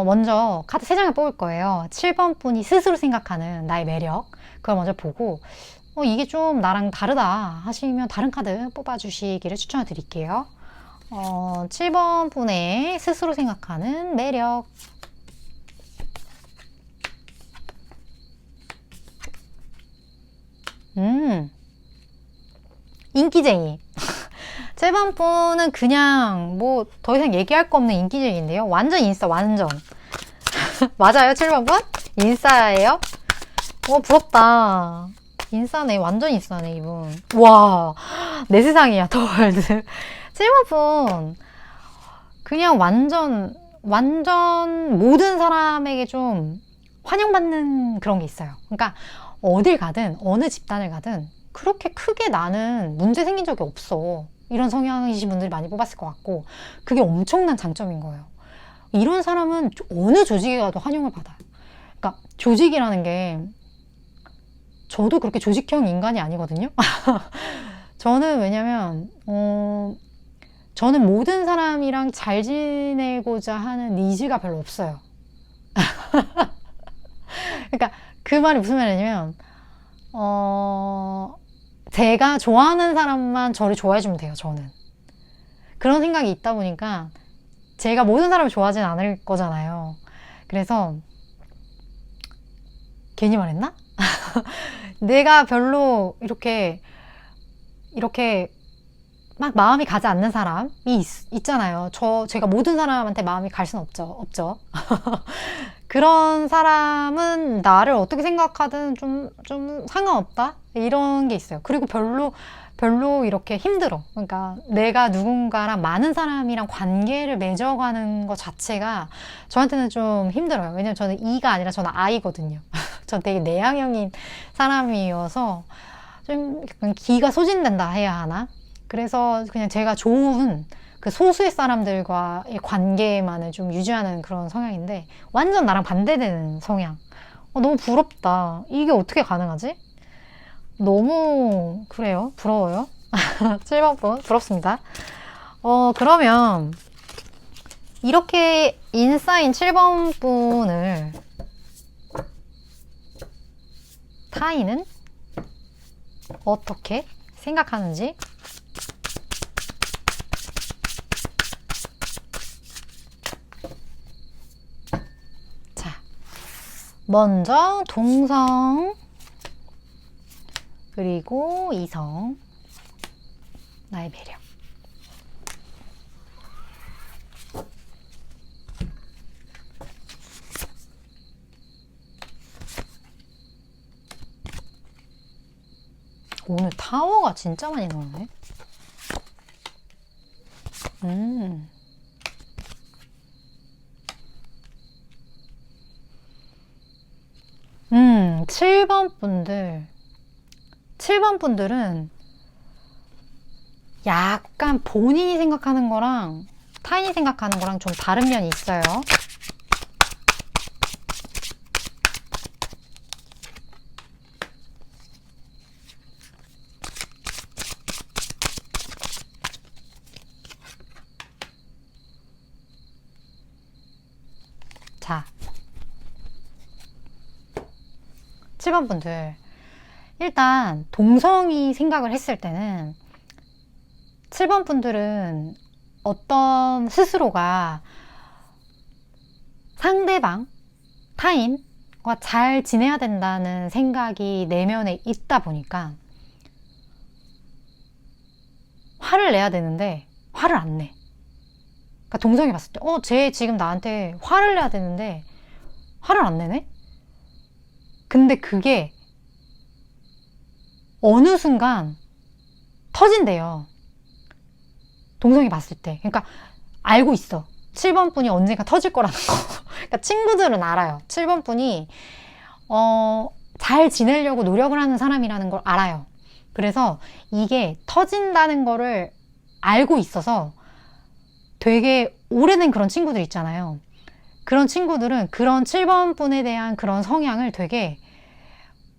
S1: 먼저 카드 3장을 뽑을 거예요. 7번 분이 스스로 생각하는 나의 매력, 그걸 먼저 보고 이게 좀 나랑 다르다 하시면 다른 카드 뽑아주시기를 추천을 드릴게요. 7번 분의 스스로 생각하는 매력. 인기쟁이. 7번 분은 그냥 뭐 더 이상 얘기할 거 없는 인기쟁이인데요. 완전 인싸, 완전. 맞아요, 7번 분? 인싸예요? 부럽다. 인싸네, 완전 인싸네, 이분. 와, 내 세상이야, 더 월드. 7번 분, 그냥 완전 모든 사람에게 좀 환영받는 그런 게 있어요. 그러니까 어딜 가든, 어느 집단을 가든 그렇게 크게 나는 문제 생긴 적이 없어. 이런 성향이신 분들이 많이 뽑았을 것 같고, 그게 엄청난 장점인 거예요. 이런 사람은 어느 조직에 가도 환영을 받아요. 그러니까 조직이라는 게, 저도 그렇게 조직형 인간이 아니거든요. 저는 왜냐면 저는 모든 사람이랑 잘 지내고자 하는 니즈가 별로 없어요. 그러니까 그 말이 무슨 말이냐면, 제가 좋아하는 사람만 저를 좋아해주면 돼요, 저는. 그런 생각이 있다 보니까 제가 모든 사람을 좋아하진 않을 거잖아요. 그래서 괜히 말했나? 내가 별로 이렇게 막 마음이 가지 않는 사람이 있잖아요. 제가 모든 사람한테 마음이 갈 수는 없죠. 그런 사람은 나를 어떻게 생각하든 좀 상관없다? 이런 게 있어요. 그리고 별로 이렇게 힘들어. 그러니까 내가 누군가랑 많은 사람이랑 관계를 맺어가는 것 자체가 저한테는 좀 힘들어요. 왜냐면 저는 E가 아니라 저는 I거든요. 전 되게 내향형인 사람이어서 좀 약간 기가 소진된다 해야 하나? 그래서 그냥 제가 좋은 그 소수의 사람들과의 관계만을 좀 유지하는 그런 성향인데, 완전 나랑 반대되는 성향. 너무 부럽다. 이게 어떻게 가능하지? 너무 그래요. 부러워요. 7번 분 부럽습니다. 그러면 이렇게 인싸인 7번 분을 타인은 어떻게 생각하는지 먼저 동성, 그리고 이성, 나의 매력. 오늘 타워가 진짜 많이 나오네. 음. 7번 분들. 7번 분들은 약간 본인이 생각하는 거랑 타인이 생각하는 거랑 좀 다른 면이 있어요. 자, 7번 분들. 일단 동성이 생각을 했을 때는 7번 분들은 어떤 스스로가 상대방, 타인과 잘 지내야 된다는 생각이 내면에 있다 보니까 화를 내야 되는데 화를 안 내. 그러니까 동성이 봤을 때 쟤 지금 나한테 화를 내야 되는데 화를 안 내네? 근데 그게 어느 순간 터진대요. 동성이 봤을 때. 그러니까 알고 있어. 7번 분이 언젠가 터질 거라는 거. 그러니까 친구들은 알아요. 7번 분이 잘 지내려고 노력을 하는 사람이라는 걸 알아요. 그래서 이게 터진다는 거를 알고 있어서 되게 오래된 그런 친구들 있잖아요. 그런 친구들은 그런 7번 분에 대한 그런 성향을 되게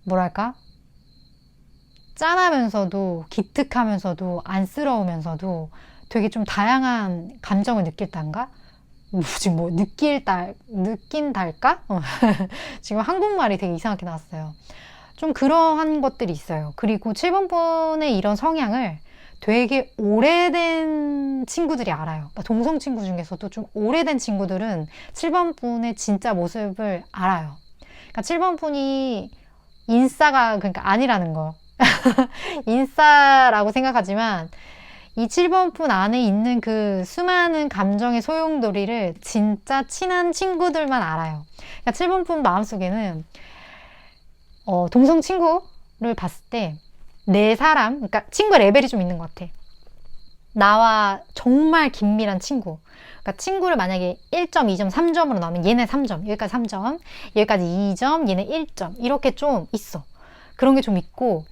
S1: 뭐랄까? 짠하면서도 기특하면서도 안쓰러우면서도 되게 좀 다양한 감정을 느낄단가? 지금 뭐 느낀달까? 지금 한국말이 되게 이상하게 나왔어요. 좀 그러한 것들이 있어요. 그리고 7번 분의 이런 성향을 되게 오래된 친구들이 알아요. 그러니까 동성 친구 중에서도 좀 오래된 친구들은 7번 분의 진짜 모습을 알아요. 그러니까 7번 분이 인싸가 그러니까 아니라는 거. 인싸라고 생각하지만 이 7번 분 안에 있는 그 수많은 감정의 소용돌이를 진짜 친한 친구들만 알아요. 그러니까 7번 분 마음속에는 동성 친구를 봤을 때 네 사람, 그러니까 친구 레벨이 좀 있는 것 같아. 나와 정말 긴밀한 친구. 그러니까 친구를 만약에 1점, 2점, 3점으로 나오면 얘네 3점, 여기까지 3점, 여기까지 2점, 얘네 1점 이렇게 좀 있어. 그런 게 좀 있고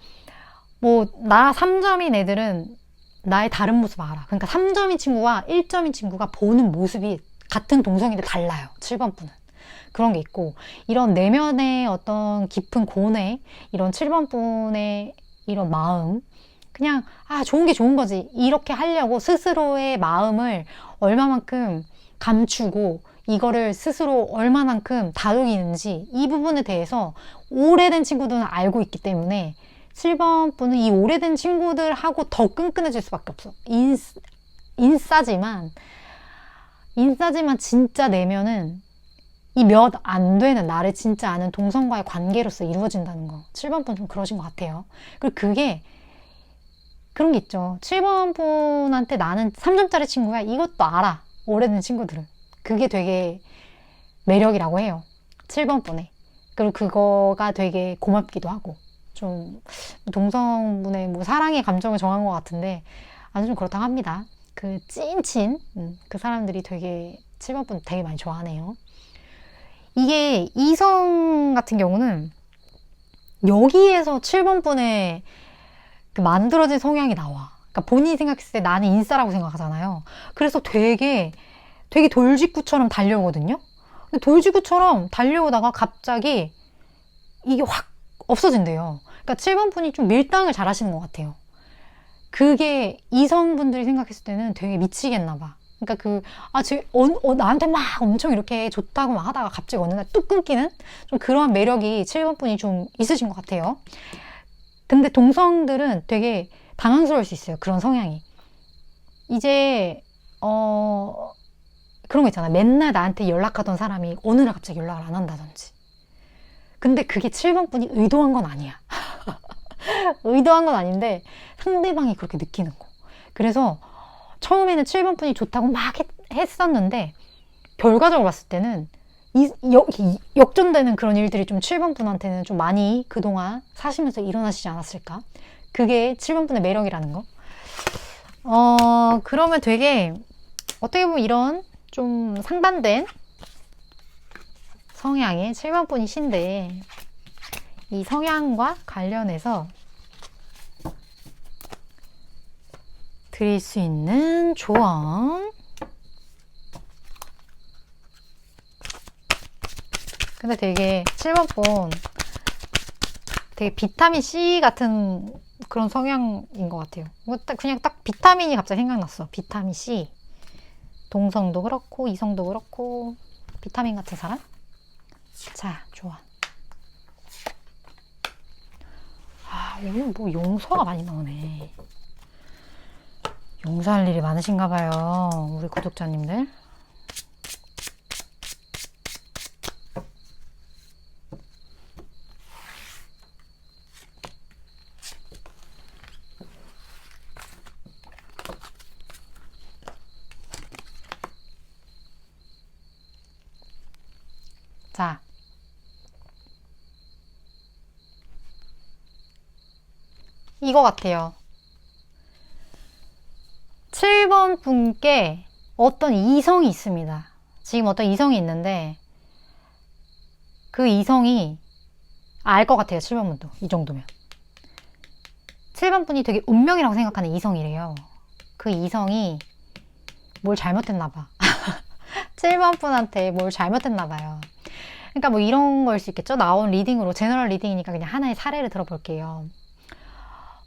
S1: 뭐 나 3점인 애들은 나의 다른 모습 알아. 그러니까 3점인 친구와 1점인 친구가 보는 모습이 같은 동성인데 달라요. 7번 분은. 그런 게 있고 이런 내면의 어떤 깊은 고뇌, 이런 7번 분의 이런 마음, 그냥 좋은 게 좋은 거지 이렇게 하려고 스스로의 마음을 얼마만큼 감추고 이거를 스스로 얼마만큼 다독이는지 이 부분에 대해서 오래된 친구들은 알고 있기 때문에 7번 분은 이 오래된 친구들하고 더 끈끈해질 수밖에 없어. 인싸지만 진짜 내면은 이 몇 안 되는 나를 진짜 아는 동성과의 관계로서 이루어진다는 거. 7번 분 좀 그러신 것 같아요. 그리고 그게 그런 게 있죠. 7번 분한테 나는 3점짜리 친구야. 이것도 알아. 오래된 친구들은. 그게 되게 매력이라고 해요. 7번 분에. 그리고 그거가 되게 고맙기도 하고. 좀 동성분의 뭐 사랑의 감정을 정한 것 같은데 아주 좀 그렇다고 합니다. 그 찐친 그 사람들이 되게 7번 분 되게 많이 좋아하네요. 이게 이성 같은 경우는 여기에서 7번 분의 그 만들어진 성향이 나와. 그러니까 본인이 생각했을 때 나는 인싸라고 생각하잖아요. 그래서 되게 돌직구처럼 달려오거든요. 근데 돌직구처럼 달려오다가 갑자기 이게 확 없어진대요. 그러니까 7번 분이 좀 밀당을 잘 하시는 것 같아요. 그게 이성분들이 생각했을 때는 되게 미치겠나 봐. 그러니까 나한테 막 엄청 이렇게 좋다고 막 하다가 갑자기 어느 날 뚝 끊기는 좀 그러한 매력이 7번 분이 좀 있으신 것 같아요. 근데 동성들은 되게 당황스러울 수 있어요. 그런 성향이. 이제 그런 거 있잖아. 맨날 나한테 연락하던 사람이 어느 날 갑자기 연락을 안 한다든지. 근데 그게 7번 분이 의도한 건 아니야. 의도한 건 아닌데 상대방이 그렇게 느끼는 거. 그래서 처음에는 7번 분이 좋다고 막 했었는데 결과적으로 봤을 때는 역전되는 그런 일들이 좀 7번 분한테는 좀 많이 그동안 사시면서 일어나시지 않았을까? 그게 7번 분의 매력이라는 거. 그러면 되게 어떻게 보면 이런 좀 상반된 성향의 7번 분이신데 이 성향과 관련해서 드릴 수 있는 조언. 근데 되게 7번 분 되게 비타민 C 같은 그런 성향인 것 같아요. 그냥 딱 비타민이 갑자기 생각났어. 비타민 C. 동성도 그렇고 이성도 그렇고 비타민 같은 사람? 자, 좋아. 오늘 뭐 용서가 많이 나오네. 용서할 일이 많으신가 봐요. 우리 구독자님들. 자, 이거 같아요. 7번 분께 어떤 이성이 있습니다. 지금 어떤 이성이 있는데 그 이성이 알 것 같아요. 7번 분도 이 정도면 7번 분이 되게 운명이라고 생각하는 이성이래요. 그 이성이 뭘 잘못했나 봐. 7번 분한테 뭘 잘못했나 봐요. 그러니까 뭐 이런 거일 수 있겠죠. 나온 리딩으로 제너럴 리딩이니까 그냥 하나의 사례를 들어볼게요.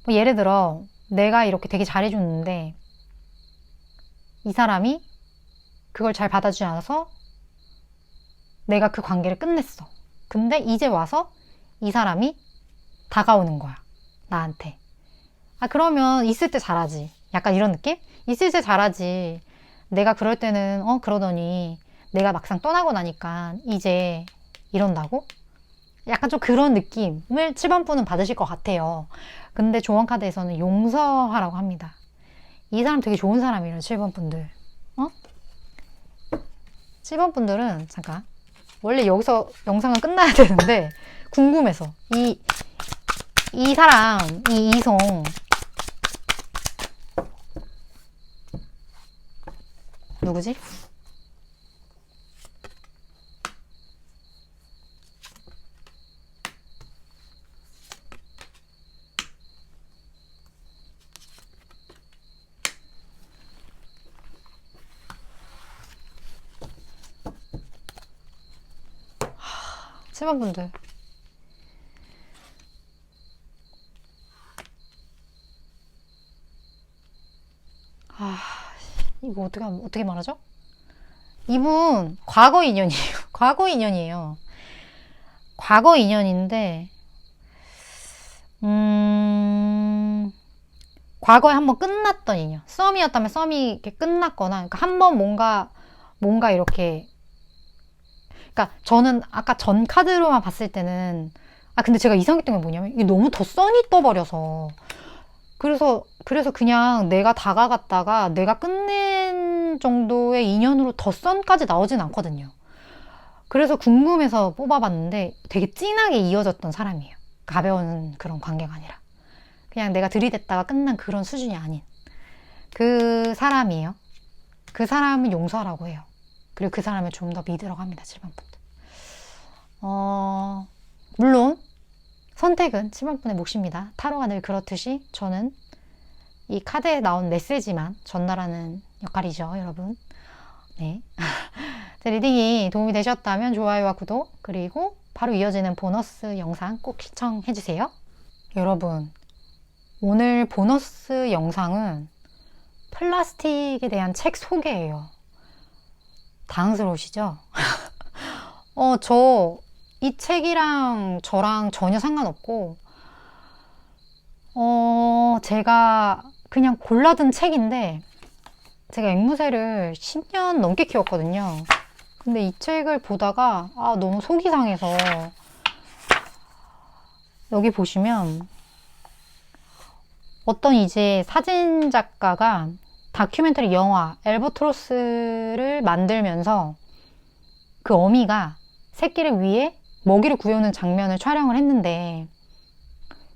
S1: 뭐 예를 들어 내가 이렇게 되게 잘해줬는데 이 사람이 그걸 잘 받아주지 않아서 내가 그 관계를 끝냈어. 근데 이제 와서 이 사람이 다가오는 거야. 나한테. 그러면 있을 때 잘하지. 약간 이런 느낌? 있을 때 잘하지. 내가 그럴 때는 그러더니 내가 막상 떠나고 나니까 이제 이런다고? 약간 좀 그런 느낌을 7번 분은 받으실 것 같아요. 근데 조언 카드에서는 용서하라고 합니다. 이 사람 되게 좋은 사람이에요. 7번 분들. 7번 분들은 잠깐 원래 여기서 영상은 끝나야 되는데 궁금해서 이 사람, 이 이성 누구지? 칠번 분들. 이거 어떻게 말하죠? 이분 과거 인연이에요. 과거 인연이에요. 과거 인연인데 과거에 한번 끝났던 인연. 썸이었다면 썸이 이렇게 끝났거나, 그러니까 한번 뭔가 이렇게. 그러니까 저는 아까 전 카드로만 봤을 때는 근데 제가 이상했던 게 뭐냐면 이게 너무 더 썬이 떠버려서 그래서 그냥 내가 다가갔다가 내가 끝낸 정도의 인연으로 더 썬까지 나오진 않거든요. 그래서 궁금해서 뽑아봤는데 되게 진하게 이어졌던 사람이에요. 가벼운 그런 관계가 아니라 그냥 내가 들이댔다가 끝난 그런 수준이 아닌 그 사람이에요. 그 사람은 용서하라고 해요. 그리고 그 사람을 좀 더 믿으라고 합니다. 7번 분들. 물론 선택은 7번 분의 몫입니다. 타로가 늘 그렇듯이 저는 이 카드에 나온 메시지만 전달하는 역할이죠, 여러분. 네. 제 리딩이 도움이 되셨다면 좋아요와 구독, 그리고 바로 이어지는 보너스 영상 꼭 시청해주세요. 여러분, 오늘 보너스 영상은 플라스틱에 대한 책 소개예요. 당황스러우시죠? 이 책이랑 저랑 전혀 상관없고, 제가 그냥 골라든 책인데, 제가 앵무새를 10년 넘게 키웠거든요. 근데 이 책을 보다가, 너무 속이 상해서, 여기 보시면 어떤 이제 사진 작가가 다큐멘터리 영화 엘버트로스를 만들면서 그 어미가 새끼를 위해 먹이를 구해오는 장면을 촬영을 했는데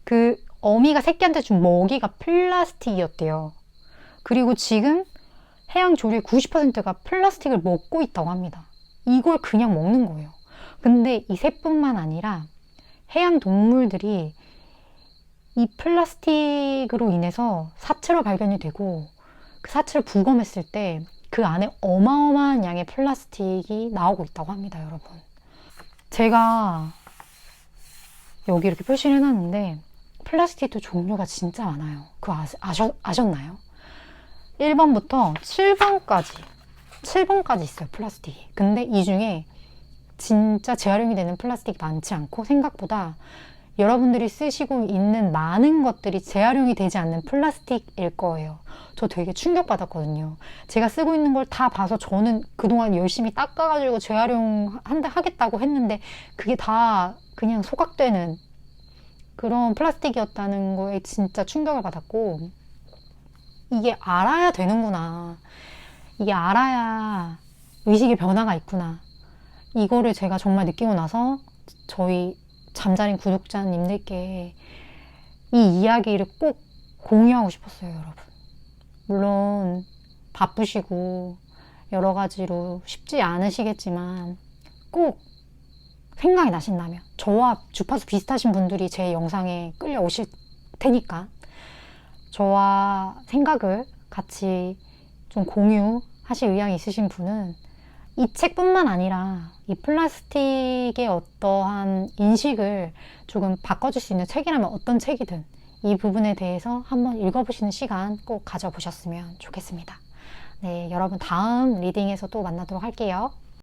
S1: 그 어미가 새끼한테 준 먹이가 플라스틱이었대요. 그리고 지금 해양 조류의 90%가 플라스틱을 먹고 있다고 합니다. 이걸 그냥 먹는 거예요. 근데 이 새뿐만 아니라 해양 동물들이 이 플라스틱으로 인해서 사체로 발견이 되고 그 사체를 부검했을 때 그 안에 어마어마한 양의 플라스틱이 나오고 있다고 합니다, 여러분. 제가 여기 이렇게 표시를 해놨는데 플라스틱도 종류가 진짜 많아요. 그거 아셨나요? 1번부터 7번까지 있어요, 플라스틱이. 근데 이 중에 진짜 재활용이 되는 플라스틱이 많지 않고 생각보다 여러분들이 쓰시고 있는 많은 것들이 재활용이 되지 않는 플라스틱일 거예요. 저 되게 충격받았거든요. 제가 쓰고 있는 걸 다 봐서 저는 그동안 열심히 닦아가지고 하겠다고 했는데 그게 다 그냥 소각되는 그런 플라스틱이었다는 거에 진짜 충격을 받았고, 이게 알아야 되는구나. 이게 알아야 의식의 변화가 있구나. 이거를 제가 정말 느끼고 나서 저희 잠자린 구독자님들께 이 이야기를 꼭 공유하고 싶었어요, 여러분. 물론 바쁘시고 여러 가지로 쉽지 않으시겠지만 꼭 생각이 나신다면, 저와 주파수 비슷하신 분들이 제 영상에 끌려오실 테니까 저와 생각을 같이 좀 공유하실 의향이 있으신 분은 이 책뿐만 아니라 이 플라스틱의 어떠한 인식을 조금 바꿔줄 수 있는 책이라면 어떤 책이든 이 부분에 대해서 한번 읽어보시는 시간 꼭 가져보셨으면 좋겠습니다. 네, 여러분 다음 리딩에서 또 만나도록 할게요.